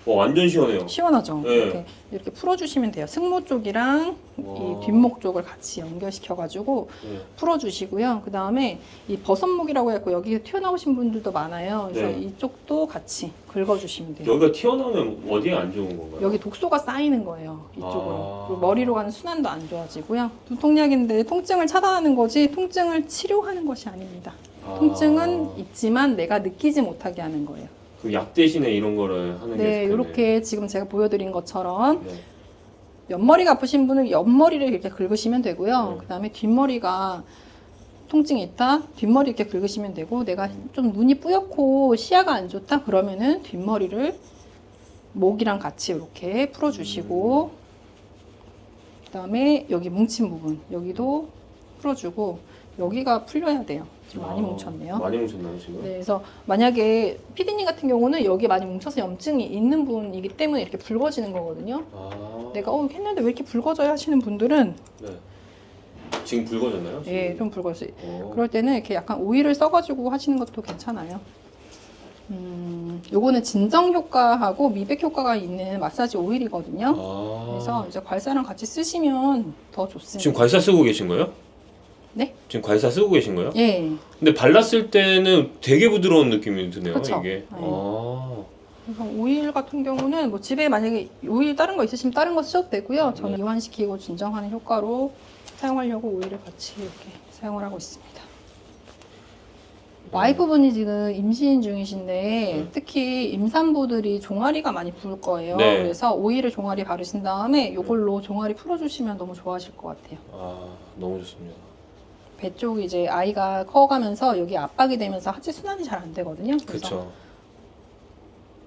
와 완전 시원해요. 시원하죠. 네. 이렇게 풀어주시면 돼요. 승모 쪽이랑 와. 이 뒷목 쪽을 같이 연결시켜가지고 네. 풀어주시고요. 그 다음에 이 버섯목이라고 해서 여기 튀어나오신 분들도 많아요. 그래서 네. 이쪽도 같이 긁어주시면 돼요. 여기가 튀어나오면 어디가 안 좋은 건가요? 여기 독소가 쌓이는 거예요. 이쪽으로. 아. 그리고 머리로 가는 순환도 안 좋아지고요. 두통약인데 통증을 차단하는 거지 통증을 치료하는 것이 아닙니다. 아. 통증은 있지만 내가 느끼지 못하게 하는 거예요. 그 약 대신에 이런 거를 하는 게 네, 좋겠네요. 이렇게 지금 제가 보여드린 것처럼 네. 옆머리가 아프신 분은 옆머리를 이렇게 긁으시면 되고요. 네. 그 다음에 뒷머리가 통증이 있다? 뒷머리 이렇게 긁으시면 되고, 내가 좀 눈이 뿌옇고 시야가 안 좋다? 그러면은 뒷머리를 목이랑 같이 이렇게 풀어주시고, 그 다음에 여기 뭉친 부분, 여기도 풀어주고, 여기가 풀려야 돼요. 지금 많이 뭉쳤네요. 많이 뭉쳤나요 지금? 네, 그래서 만약에 피디님 같은 경우는 여기 많이 뭉쳐서 염증이 있는 분이기 때문에 이렇게 붉어지는 거거든요. 아. 내가 했는데 왜 이렇게 붉어져요 하시는 분들은 네. 지금 붉어졌나요? 지금? 예, 좀 붉어져요. 어. 그럴 때는 이렇게 약간 오일을 써가지고 하시는 것도 괜찮아요. 요거는 진정 효과하고 미백 효과가 있는 마사지 오일이거든요. 아. 그래서 이제 괄사랑 같이 쓰시면 더 좋습니다. 지금 괄사 쓰고 계신 거예요? 네? 지금 괄사 쓰고 계신 거예요? 예. 근데 발랐을 때는 되게 부드러운 느낌이 드네요. 그쵸. 이게. 네. 아. 그래서 오일 같은 경우는 뭐 집에 만약에 오일 다른 거 있으시면 다른 거 쓰셔도 되고요. 저는 이완시키고 진정하는 효과로 사용하려고 오일을 같이 이렇게 사용을 하고 있습니다. 와이프분이 지금 임신 중이신데 특히 임산부들이 종아리가 많이 부을 거예요. 네. 그래서 오일을 종아리 바르신 다음에 이걸로 종아리 풀어주시면 너무 좋아하실 것 같아요. 아, 너무 좋습니다. 배 쪽이 이제 아이가 커가면서 여기 압박이 되면서 하체 순환이 잘 안 되거든요. 그래서 그렇죠.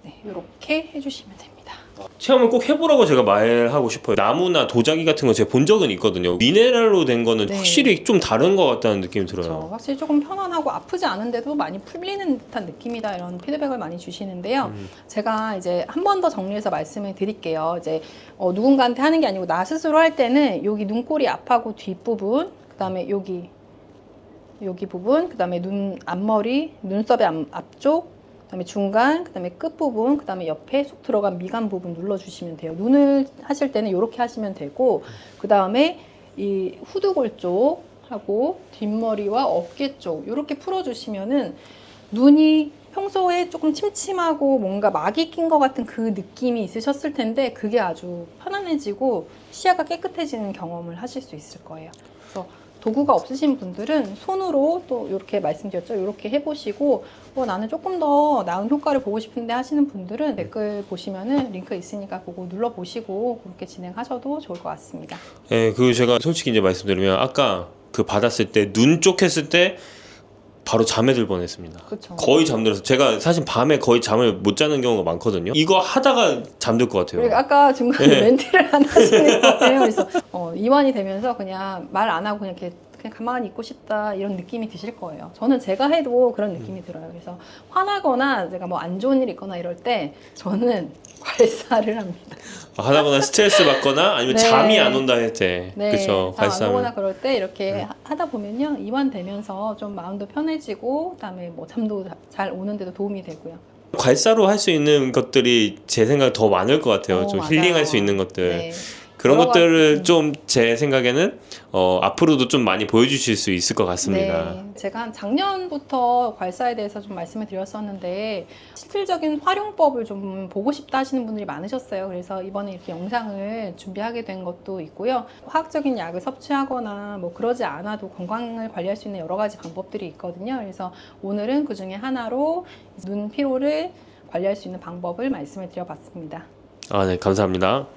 네, 이렇게 해주시면 됩니다. 체험을 꼭 해보라고 제가 말하고 싶어요. 나무나 도자기 같은 거 제가 본 적은 있거든요. 미네랄로 된 거는 네. 확실히 좀 다른 것 같다는 느낌이 들어요. 그렇죠. 확실히 조금 편안하고 아프지 않은데도 많이 풀리는 듯한 느낌이다 이런 피드백을 많이 주시는데요. 제가 이제 한 번 더 정리해서 말씀을 드릴게요. 이제 누군가한테 하는 게 아니고 나 스스로 할 때는 여기 눈꼬리 앞하고 뒷부분, 그다음에 여기 부분, 그다음에 눈 앞머리, 눈썹의 앞쪽, 그다음에 중간, 그다음에 끝부분, 그다음에 옆에 쏙 들어간 미간 부분 눌러주시면 돼요. 눈을 하실 때는 이렇게 하시면 되고, 그다음에 이 후두골 쪽 하고 뒷머리와 어깨 쪽 이렇게 풀어주시면은 눈이 평소에 조금 침침하고 뭔가 막이 낀 것 같은 그 느낌이 있으셨을 텐데 그게 아주 편안해지고 시야가 깨끗해지는 경험을 하실 수 있을 거예요. 그래서 도구가 없으신 분들은 손으로 또 이렇게 말씀드렸죠. 이렇게 해보시고 나는 조금 더 나은 효과를 보고 싶은데 하시는 분들은 댓글 보시면은 링크 있으니까 그거 눌러보시고 그렇게 진행하셔도 좋을 것 같습니다. 네, 그 제가 솔직히 이제 말씀드리면 아까 그 받았을 때 눈 쪽 했을 때 바로 잠에 들 뻔했습니다. 그쵸. 거의 잠들어서 제가 사실 밤에 거의 잠을 못 자는 경우가 많거든요. 이거 하다가 잠들 것 같아요. 그리고 아까 중간에 네. 멘트를 안 하시는 거예요. 그래서 이완이 되면서 그냥 말 안 하고 그냥 그냥 가만히 있고 싶다 이런 느낌이 드실 거예요. 저는 제가 해도 그런 느낌이 들어요. 그래서 화나거나 제가 뭐 안 좋은 일 있거나 이럴 때 저는 괄사를 합니다. 하다보다 스트레스 받거나 아니면 네. 잠이 안 온다 할 때, 네, 그렇죠. 잠 안 발사하면. 오거나 그럴 때 이렇게 하다 보면요 이완되면서 좀 마음도 편해지고 그다음에 뭐 잠도 잘 오는데도 도움이 되고요. 괄사로 할 수 있는 것들이 제 생각에 더 많을 것 같아요. 좀 맞아요. 힐링할 수 있는 것들. 네. 그런 여러 것들을 가지, 좀 제 생각에는 앞으로도 좀 많이 보여주실 수 있을 것 같습니다. 네, 제가 한 작년부터 괄사에 대해서 좀 말씀을 드렸었는데 실질적인 활용법을 좀 보고 싶다 하시는 분들이 많으셨어요. 그래서 이번에 이렇게 영상을 준비하게 된 것도 있고요. 화학적인 약을 섭취하거나 뭐 그러지 않아도 건강을 관리할 수 있는 여러 가지 방법들이 있거든요. 그래서 오늘은 그 중에 하나로 눈 피로를 관리할 수 있는 방법을 말씀을 드려봤습니다. 아, 네, 감사합니다.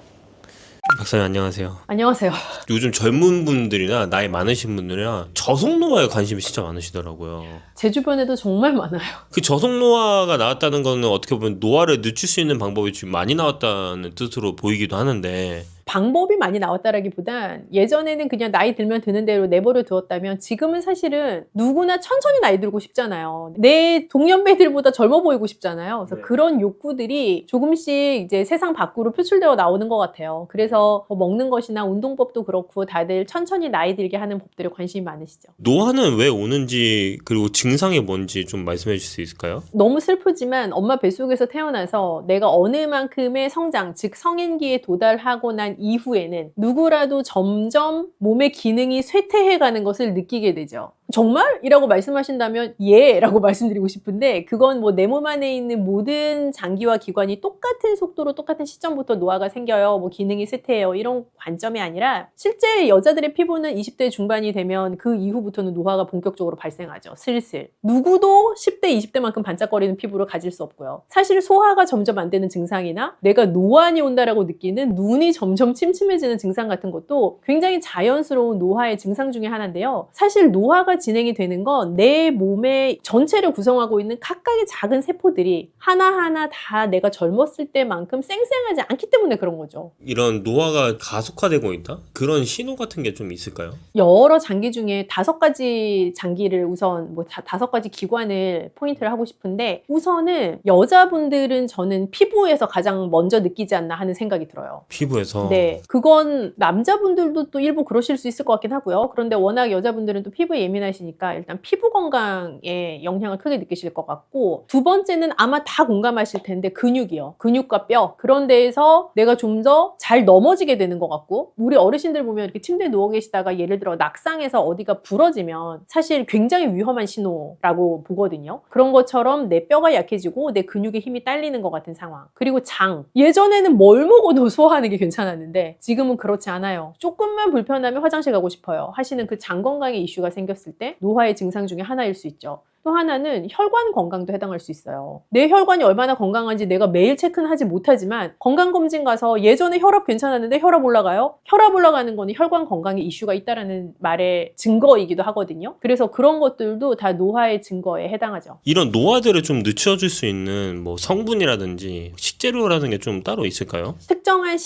박사님 안녕하세요. 안녕하세요. 요즘 젊은 분들이나 나이 많으신 분들이나 저속노화에 관심이 진짜 많으시더라고요. 제 주변에도 정말 많아요. 그 저속노화가 나왔다는 거는 어떻게 보면 노화를 늦출 수 있는 방법이 지금 많이 나왔다는 뜻으로 보이기도 하는데 방법이 많이 나왔다라기보단 예전에는 그냥 나이 들면 드는 대로 내버려 두었다면 지금은 사실은 누구나 천천히 나이 들고 싶잖아요. 내 동년배들보다 젊어 보이고 싶잖아요. 그래서 네. 그런 욕구들이 조금씩 이제 세상 밖으로 표출되어 나오는 것 같아요. 그래서 뭐 먹는 것이나 운동법도 그렇고 다들 천천히 나이 들게 하는 법들에 관심이 많으시죠. 노화는 왜 오는지 그리고 증상이 뭔지 좀 말씀해 주실 수 있을까요? 너무 슬프지만 엄마 뱃속에서 태어나서 내가 어느 만큼의 성장, 즉 성인기에 도달하고 난 이후에는 누구라도 점점 몸의 기능이 쇠퇴해가는 것을 느끼게 되죠. 정말? 이라고 말씀하신다면 예! 라고 말씀드리고 싶은데 그건 뭐 내 몸 안에 있는 모든 장기와 기관이 똑같은 속도로 똑같은 시점부터 노화가 생겨요. 뭐 기능이 쇠퇴해요. 이런 관점이 아니라 실제 여자들의 피부는 20대 중반이 되면 그 이후부터는 노화가 본격적으로 발생하죠. 슬슬. 누구도 10대, 20대만큼 반짝거리는 피부를 가질 수 없고요. 사실 소화가 점점 안 되는 증상이나 내가 노안이 온다라고 느끼는 눈이 점점 침침해지는 증상 같은 것도 굉장히 자연스러운 노화의 증상 중에 하나인데요. 사실 노화가 진행이 되는 건 내 몸의 전체를 구성하고 있는 각각의 작은 세포들이 하나하나 다 내가 젊었을 때만큼 쌩쌩하지 않기 때문에 그런 거죠. 이런 노화가 가속화되고 있다? 그런 신호 같은 게 좀 있을까요? 여러 장기 중에 5가지 장기를 우선 뭐 5가지 기관을 포인트를 하고 싶은데 우선은 여자분들은 저는 피부에서 가장 먼저 느끼지 않나 하는 생각이 들어요. 피부에서. 네, 그건 남자분들도 또 일부 그러실 수 있을 것 같긴 하고요. 그런데 워낙 여자분들은 또 피부에 예민하시니까 일단 피부 건강에 영향을 크게 느끼실 것 같고 두 번째는 아마 다 공감하실 텐데 근육이요. 근육과 뼈. 그런 데에서 내가 좀 더 잘 넘어지게 되는 것 같고 우리 어르신들 보면 이렇게 침대에 누워 계시다가 예를 들어 낙상해서 어디가 부러지면 사실 굉장히 위험한 신호라고 보거든요. 그런 것처럼 내 뼈가 약해지고 내 근육의 힘이 딸리는 것 같은 상황. 그리고 장. 예전에는 뭘 먹어도 소화하는 게 괜찮았는데 지금은 그렇지 않아요. 조금만 불편하면 화장실 가고 싶어요 하시는 그 장 건강에 이슈가 생겼을 때 노화의 증상 중에 하나일 수 있죠. 또 하나는 혈관 건강도 해당할 수 있어요. 내 혈관이 얼마나 건강한지 내가 매일 체크는 하지 못하지만 건강검진 가서 예전에 혈압 괜찮았는데 혈압 올라가요? 혈압 올라가는 거는 혈관 건강에 이슈가 있다는 말의 증거이기도 하거든요. 그래서 그런 것들도 다 노화의 증거에 해당하죠. 이런 노화들을 좀 늦춰줄 수 있는 뭐 성분이라든지 식재료라는 게 좀 따로 있을까요? 특정한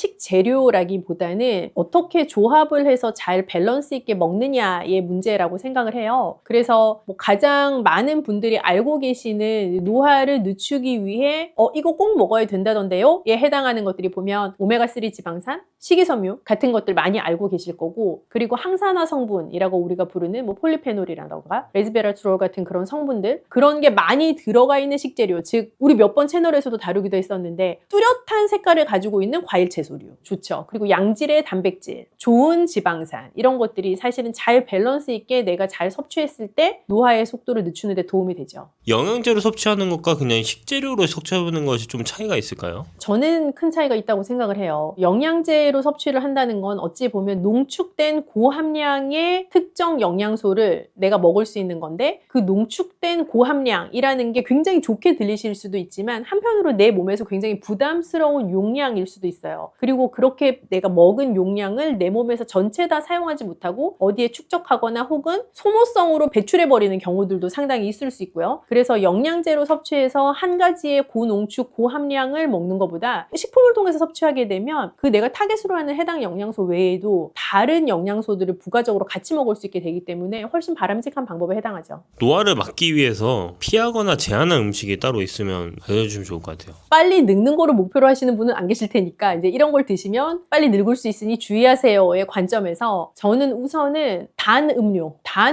식재료라기보다는 어떻게 조합을 해서 잘 밸런스 있게 먹느냐의 문제라고 생각을 해요. 그래서 뭐 가장 많은 분들이 알고 계시는 노화를 늦추기 위해 이거 꼭 먹어야 된다던데요? 에 해당하는 것들이 보면 오메가3 지방산, 식이섬유 같은 것들 많이 알고 계실 거고 그리고 항산화 성분이라고 우리가 부르는 뭐 폴리페놀이라던가 레즈베라트롤 같은 그런 성분들 그런 게 많이 들어가 있는 식재료 즉 우리 몇 번 채널에서도 다루기도 했었는데 뚜렷한 색깔을 가지고 있는 과일 채소류 좋죠. 그리고 양질의 단백질, 좋은 지방산 이런 것들이 사실은 잘 밸런스 있게 내가 잘 섭취했을 때 노화의 속도를 늦추는 데 도움이 되죠. 영양제로 섭취하는 것과 그냥 식재료로 섭취하는 것이 좀 차이가 있을까요? 저는 큰 차이가 있다고 생각을 해요. 영양제로 섭취를 한다는 건 어찌 보면 농축된 고함량의 특정 영양소를 내가 먹을 수 있는 건데 그 농축된 고함량이라는 게 굉장히 좋게 들리실 수도 있지만 한편으로 내 몸에서 굉장히 부담스러운 용량일 수도 있어요. 그리고 그렇게 내가 먹은 용량을 내 몸에서 전체 다 사용하지 못하고 어디에 축적하거나 혹은 소모성으로 배출해버리는 경우들도 상당히 굉장히 있을 수 있고요. 그래서 영양제로 섭취해서 한 가지의 고농축, 고함량을 먹는 것보다 식품을 통해서 섭취하게 되면 그 내가 타겟으로 하는 해당 영양소 외에도 다른 영양소들을 부가적으로 같이 먹을 수 있게 되기 때문에 훨씬 바람직한 방법에 해당하죠. 노화를 막기 위해서 피하거나 제한한 음식이 따로 있으면 알려주시면 좋을 것 같아요. 빨리 늙는 거를 목표로 하시는 분은 안 계실 테니까 이제 이런 걸 드시면 빨리 늙을 수 있으니 주의하세요의 관점에서 저는 우선은 단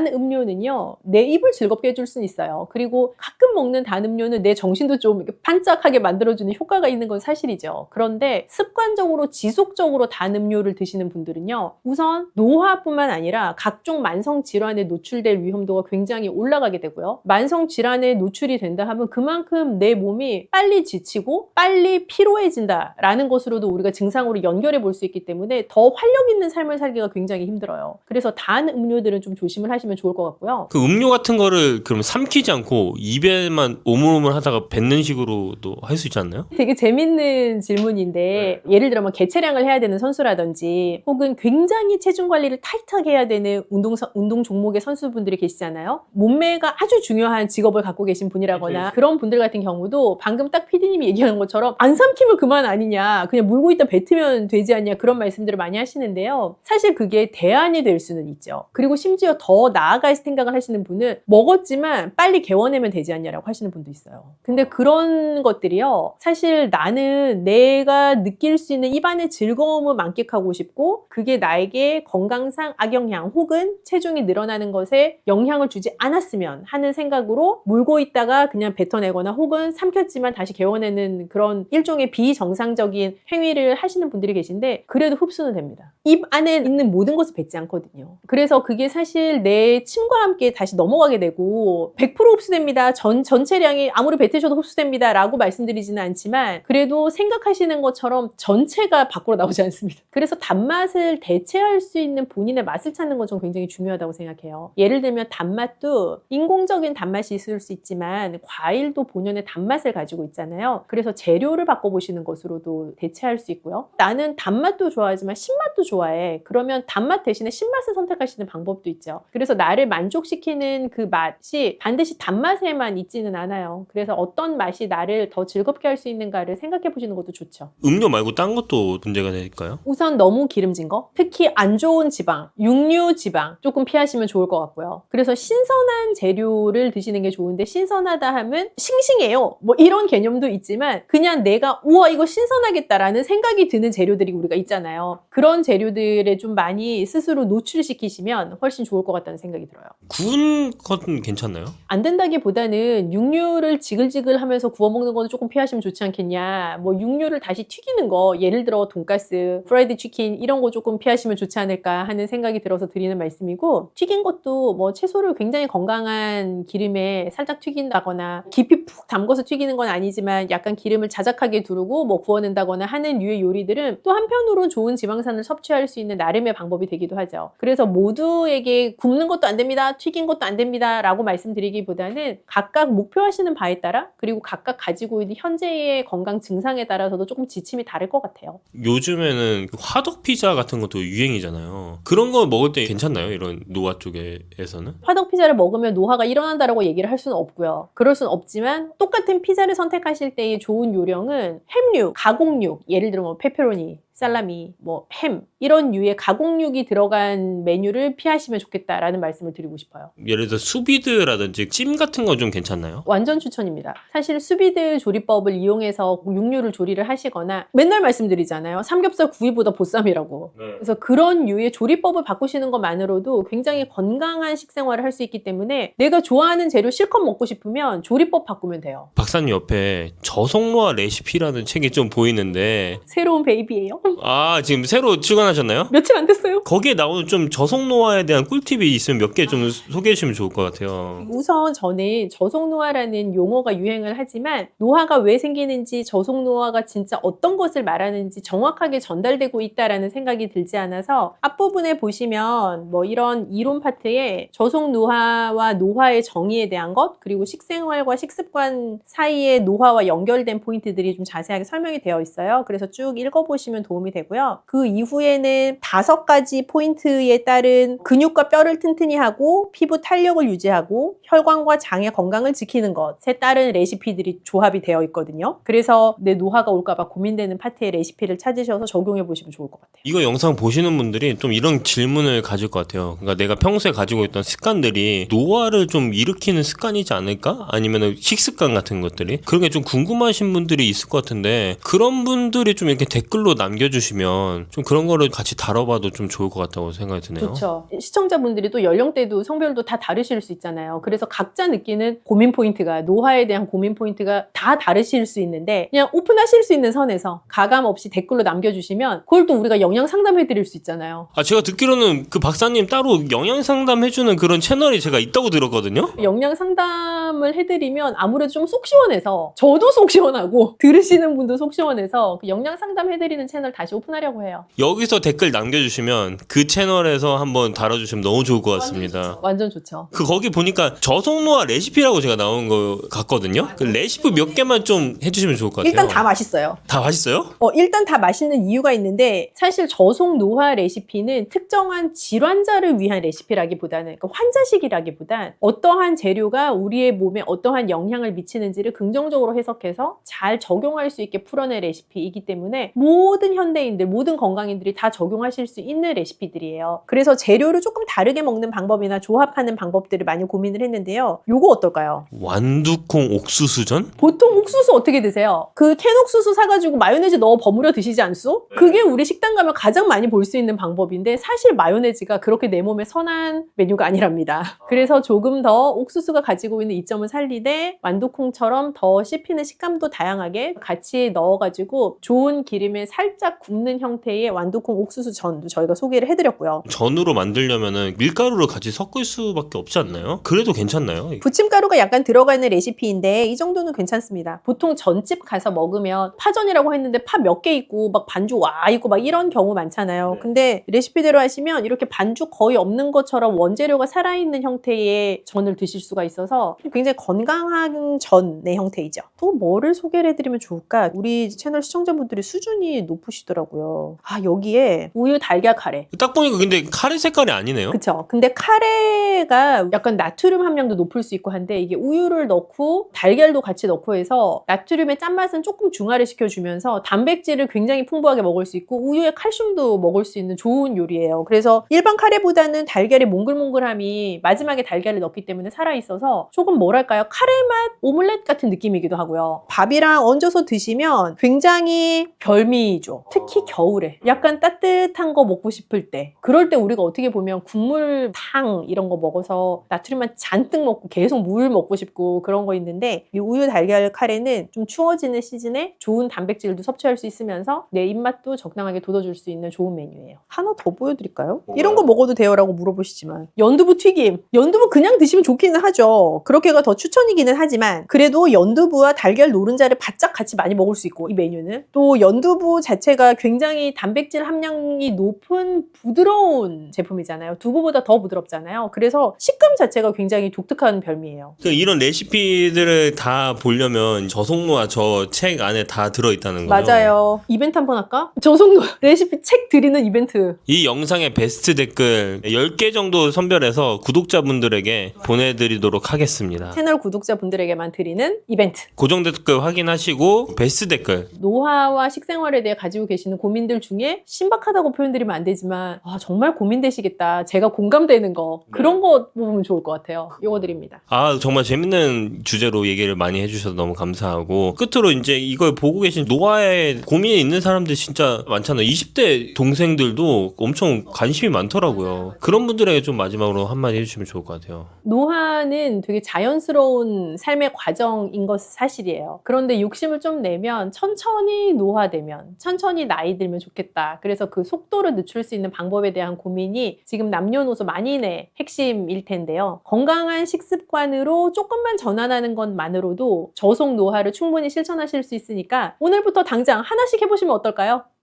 음료는요 내 입을 즐겁게 해줄 수는 있어요. 그리고 가끔 먹는 단 음료는 내 정신도 좀 이렇게 반짝하게 만들어주는 효과가 있는 건 사실이죠. 그런데 습관적으로 지속적으로 단 음료를 드시는 분들은요 우선 노화뿐만 아니라 각종 만성 질환에 노출될 위험도가 굉장히 올라가게 되고요. 만성 질환에 노출이 된다 하면 그만큼 내 몸이 빨리 지치고 빨리 피로해진다라는 것으로도 우리가 증상으로 연결해 볼 수 있기 때문에 더 활력 있는 삶을 살기가 굉장히 힘들어요. 그래서 단 음료들은 좀 조심을 하시면 좋을 것 같고요. 그 음료 같은 거를 그럼 삼키지 않고 입에만 오물오물 하다가 뱉는 식으로도 할 수 있지 않나요? 되게 재밌는 질문인데 예를 들어 뭐 개체량을 해야 되는 선수라든지 혹은 굉장히 체중 관리를 타이트하게 해야 되는 운동 종목의 선수분들이 계시잖아요. 몸매가 아주 중요한 직업을 갖고 계신 분이라거나 그런 분들 같은 경우도 방금 딱 PD님이 얘기하는 것처럼 안 삼키면 그만 아니냐, 그냥 물고 있다 뱉으면 되지 않냐, 그런 말씀들을 많이 하시는데요. 사실 그게 대안이 될 수는 있죠. 그리고 심지어 더 나아갈 생각을 하시는 분은 먹었지만 빨리 개워내면 되지 않냐라고 하시는 분도 있어요. 근데 그런 것들이요 사실 나는 내가 느낄 수 있는 입안의 즐거움을 만끽하고 싶고 그게 나에게 건강상 악영향 혹은 체중이 늘어나는 것에 영향을 주지 않았으면 하는 생각으로 물고 있다가 그냥 뱉어내거나 혹은 삼켰지만 다시 개워내는 그런 일종의 비정상적인 행위를 하시는 분들이 계신데 그래도 흡수는 됩니다. 입 안에 있는 모든 것을 뱉지 않거든요. 그래서 그게 사실 내 침과 함께 다시 넘어가게 되고 100% 흡수됩니다. 전체량이 아무리 뱉으셔도 흡수됩니다 라고 말씀드리지는 않지만 그래도 생각하시는 것처럼 전체가 밖으로 나오지 않습니다. 그래서 단맛을 대체할 수 있는 본인의 맛을 찾는 건 좀 굉장히 중요하다고 생각해요. 예를 들면 단맛도 인공적인 단맛이 있을 수 있지만 과일도 본연의 단맛을 가지고 있잖아요. 그래서 재료를 바꿔보시는 것으로도 대체할 수 있고요. 나는 단맛도 좋아하지만 신맛도 좋아해. 그러면 단맛 대신에 신맛을 선택하시는 방법도 있죠. 그래서 나를 만족시키는 그 맛이 반드시 단맛에만 있지는 않아요. 그래서 어떤 맛이 나를 더 즐겁게 할 수 있는가를 생각해 보시는 것도 좋죠. 음료 말고 딴 것도 문제가 될까요? 우선 너무 기름진 거, 특히 안 좋은 지방, 육류 지방 조금 피하시면 좋을 것 같고요. 그래서 신선한 재료를 드시는 게 좋은데 신선하다 하면 싱싱해요. 뭐 이런 개념도 있지만 그냥 내가 우와 이거 신선하겠다라는 생각이 드는 재료들이 우리가 있잖아요. 그런 재료들에 좀 많이 스스로 노출시키시면 훨씬 좋을 것 같다는 생각이 들어요. 구운 건 괜찮나요? 안 된다기보다는 육류를 지글지글 하면서 구워 먹는 거는 조금 피하시면 좋지 않겠냐. 뭐 육류를 다시 튀기는 거, 예를 들어 돈가스, 프라이드 치킨 이런 거 조금 피하시면 좋지 않을까 하는 생각이 들어서 드리는 말씀이고, 튀긴 것도 뭐 채소를 굉장히 건강한 기름에 살짝 튀긴다거나 깊이 푹 담궈서 튀기는 건 아니지만 약간 기름을 자작하게 두르고 뭐 구워낸다거나 하는 류의 요리들은 또 한편으로는 좋은 지방산을 섭취할 수 있는 나름의 방법이 되기도 하죠. 그래서 모두에게 굽는 것도 안 됩니다, 튀긴 것도 안 됩니다 라고 말씀드리기보다는 각각 목표하시는 바에 따라 그리고 각각 가지고 있는 현재의 건강 증상에 따라서도 조금 지침이 다를 것 같아요. 요즘에는 화덕 피자 같은 것도 유행이잖아요. 그런 거 먹을 때 괜찮나요? 이런 노화 쪽에서는? 화덕 피자를 먹으면 노화가 일어난다라고 얘기를 할 수는 없고요. 그럴 수는 없지만 똑같은 피자를 선택하실 때의 좋은 요령은 햄류, 가공육, 예를 들어 뭐 페페로니, 살라미, 뭐 햄 이런 류의 가공육이 들어간 메뉴를 피하시면 좋겠다라는 말씀을 드리고 싶어요. 예를 들어 수비드라든지 찜 같은 거 좀 괜찮나요? 완전 추천입니다. 사실 수비드 조리법을 이용해서 육류를 조리를 하시거나 맨날 말씀드리잖아요. 삼겹살 구이보다 보쌈이라고. 네. 그래서 그런 류의 조리법을 바꾸시는 것만으로도 굉장히 건강한 식생활을 할 수 있기 때문에 내가 좋아하는 재료 실컷 먹고 싶으면 조리법 바꾸면 돼요. 박사님 옆에 저속노화 레시피라는 책이 좀 보이는데 새로운 베이비예요. 아 지금 새로 출간하셨나요? 며칠 안 됐어요. 거기에 나오는 좀 저속노화에 대한 꿀팁이 있으면 몇 개 좀 소개해 주시면 좋을 것 같아요. 우선 저는 저속노화라는 용어가 유행을 하지만 노화가 왜 생기는지 저속노화가 진짜 어떤 것을 말하는지 정확하게 전달되고 있다라는 생각이 들지 않아서 앞부분에 보시면 뭐 이런 이론 파트에 저속노화와 노화의 정의에 대한 것 그리고 식생활과 식습관 사이의 노화와 연결된 포인트들이 좀 자세하게 설명이 되어 있어요. 그래서 쭉 읽어보시면 도움이 되고요. 그 이후에는 5가지 포인트에 따른 근육과 뼈를 튼튼히 하고 피부 탄력을 유지하고 혈관과 장의 건강을 지키는 것에 따른 레시피들이 조합이 되어 있거든요. 그래서 내 노화가 올까봐 고민되는 파트의 레시피를 찾으셔서 적용해 보시면 좋을 것 같아요. 이거 영상 보시는 분들이 좀 이런 질문을 가질 것 같아요. 그러니까 내가 평소에 가지고 있던 습관들이 노화를 좀 일으키는 습관이지 않을까? 아니면 식습관 같은 것들이? 그런 게 좀 궁금하신 분들이 있을 것 같은데 그런 분들이 좀 이렇게 댓글로 남겨주시면 좀 그런 거를 같이 다뤄봐도 좀 좋을 것 같다고 생각이 드네요. 그렇죠. 시청자분들이 또 연령대도 성별도 다 다르실 수 있잖아요. 그래서 각자 느끼는 고민 포인트가 노화에 대한 고민 포인트가 다 다르실 수 있는데 그냥 오픈하실 수 있는 선에서 가감 없이 댓글로 남겨주시면 그걸 또 우리가 영양 상담해 드릴 수 있잖아요. 아, 제가 듣기로는 그 박사님 따로 영양 상담 해주는 그런 채널이 제가 있다고 들었거든요? 영양 상담을 해드리면 아무래도 좀 속 시원해서 저도 속 시원하고 들으시는 분도 속 시원해서 그 영양 상담 해드리는 채널 다시 오픈하려고 해요. 여기서 댓글 남겨주시면 그 채널에서 한번 다뤄주시면 너무 좋을 것 같습니다. 완전 좋죠. 그 거기 보니까 저속노화 레시피라고 제가 나온 거 같거든요? 그 레시피 몇 개만 좀 해주시면 좋을 것 같아요. 일단 다 맛있어요. 다 맛있어요? 일단 다 맛있는 이유가 있는데 사실 저속 노화 레시피는 특정한 질환자를 위한 레시피라기보다는 그러니까 환자식이라기보단 어떠한 재료가 우리의 몸에 어떠한 영향을 미치는지를 긍정적으로 해석해서 잘 적용할 수 있게 풀어낸 레시피이기 때문에 모든 현대인들, 모든 건강인들이 다 적용하실 수 있는 레시피들이에요. 그래서 재료를 조금 다르게 먹는 방법이나 조합하는 방법들을 많이 고민을 했는데요. 요거 어떨까요? 완두콩 옥수수전? 보통 옥수수 어떻게 드세요? 그 캔 옥수수 사가지고 마요네즈 넣어 버무려 드시지 않소? 그게 우리 식당 가면 가장 많이 볼 수 있는 방법인데 사실 마요네즈가 그렇게 내 몸에 선한 메뉴가 아니랍니다. 그래서 조금 더 옥수수가 가지고 있는 이점을 살리되 완두콩처럼 더 씹히는 식감도 다양하게 같이 넣어가지고 좋은 기름에 살짝 굽는 형태의 완두콩 옥수수 전도 저희가 소개를 해드렸고요. 전으로 만들려면은 밀가루를 같이 섞을 수밖에 없지 않나요? 그래도 괜찮나요? 부침가루가 약간 들어가 있는 레시피인데 이 정도는 괜찮습니다. 보통 전집 가서 먹으면 파전이라고 했는데 파 몇 개 있고 막 반죽 와 있고 막 이런 경우 많잖아요. 네. 근데 레시피대로 하시면 이렇게 반죽 거의 없는 것처럼 원재료가 살아있는 형태의 전을 드실 수가 있어서 굉장히 건강한 전의 형태이죠. 또 뭐를 소개를 해드리면 좋을까? 우리 채널 시청자분들이 수준이 높으시더라고요. 여기에 우유 달걀 카레. 딱 보니까 근데 카레 색깔이 아니네요? 그쵸. 근데 카레가 약간 나트륨 함량도 높을 수 있고 한데 이게 우유를 넣고 달걀도 같이 넣고 해서 나트륨의 짠맛은 조금 중화를 시켜주면서 단백질을 굉장히 풍부하게 먹을 수 있고 우유의 칼슘도 먹을 수 있는 좋은 요리예요. 그래서 일반 카레보다는 달걀의 몽글몽글함이 마지막에 달걀을 넣기 때문에 살아있어서 조금 뭐랄까요? 카레 맛 오믈렛 같은 느낌이기도 하고요. 밥이랑 얹어서 드시면 굉장히 별미죠. 특히 겨울에 약간 따뜻한 거 먹고 싶을 때 그럴 때 우리가 어떻게 보면 국물, 탕 이런 거 먹어서 나트륨만 잔뜩 먹고 계속 물 먹고 싶고 그런 거 있는데 이 우유 달걀 카레는 좀 추워지는 시즌에 좋은 단백질도 섭취할 수 있으면서 내 입맛도 적당하게 돋워줄 수 있는 좋은 메뉴예요. 하나 더 보여드릴까요? 이런 거 먹어도 돼요? 라고 물어보시지만 연두부 튀김. 연두부 그냥 드시면 좋기는 하죠. 그렇게가 더 추천이기는 하지만 그래도 연두부와 달걀 노른자를 바짝 같이 많이 먹을 수 있고 이 메뉴는 또 연두부 자체가 굉장히 단백질 함량이 높은 부드러운 제품이잖아요. 두부보다 더 부드럽잖아요. 그래서 식감 자체가 굉장히 독특한 별미예요. 그러니까 이런 레시피들을 다 보려면 저속노화 저 책 안에 다 들어있다는 거죠? 맞아요. 이벤트 한번 할까? 저속노 레시피 책 드리는 이벤트. 이 영상의 베스트 댓글 10개 정도 선별해서 구독자분들에게 보내드리도록 하겠습니다. 채널 구독자분들에게만 드리는 이벤트. 고정 댓글 확인하시고 베스트 댓글 노화와 식생활에 대해 가지고 계시는 고민들 중에 신박하다고 표현드리면 안 되지만 정말 고민되시겠다. 제가 공감되는 거 그런 거 보면 좋을 것 같아요. 이거 드립니다. 정말 재밌는 주제로 얘기를 많이 해주셔서 너무 감사하고 끝으로 이제 이걸 보고 계신 노화에 고민이 있는 사람들 진짜 많잖아요. 20대 동생들도 엄청 관심이 많더라고요. 그런 분들에게 좀 마지막으로 한마디 해주시면 좋을 것 같아요. 노화는 되게 자연스러운 삶의 과정인 것은 사실이에요. 그런데 욕심을 좀 내면 천천히 노화되면 천천히 나이 들면 좋겠다. 그래서 그 속도를 늦출 수 있는 방법에 대한 고민이 지금 남녀노소 만인의 핵심일 텐데요. 건강한 식습관으로 조금만 전환하는 것만으로도 저속 노화를 충분히 실천하실 수 있으니까 오늘부터 당장 하나씩 해보시면 어떨까요?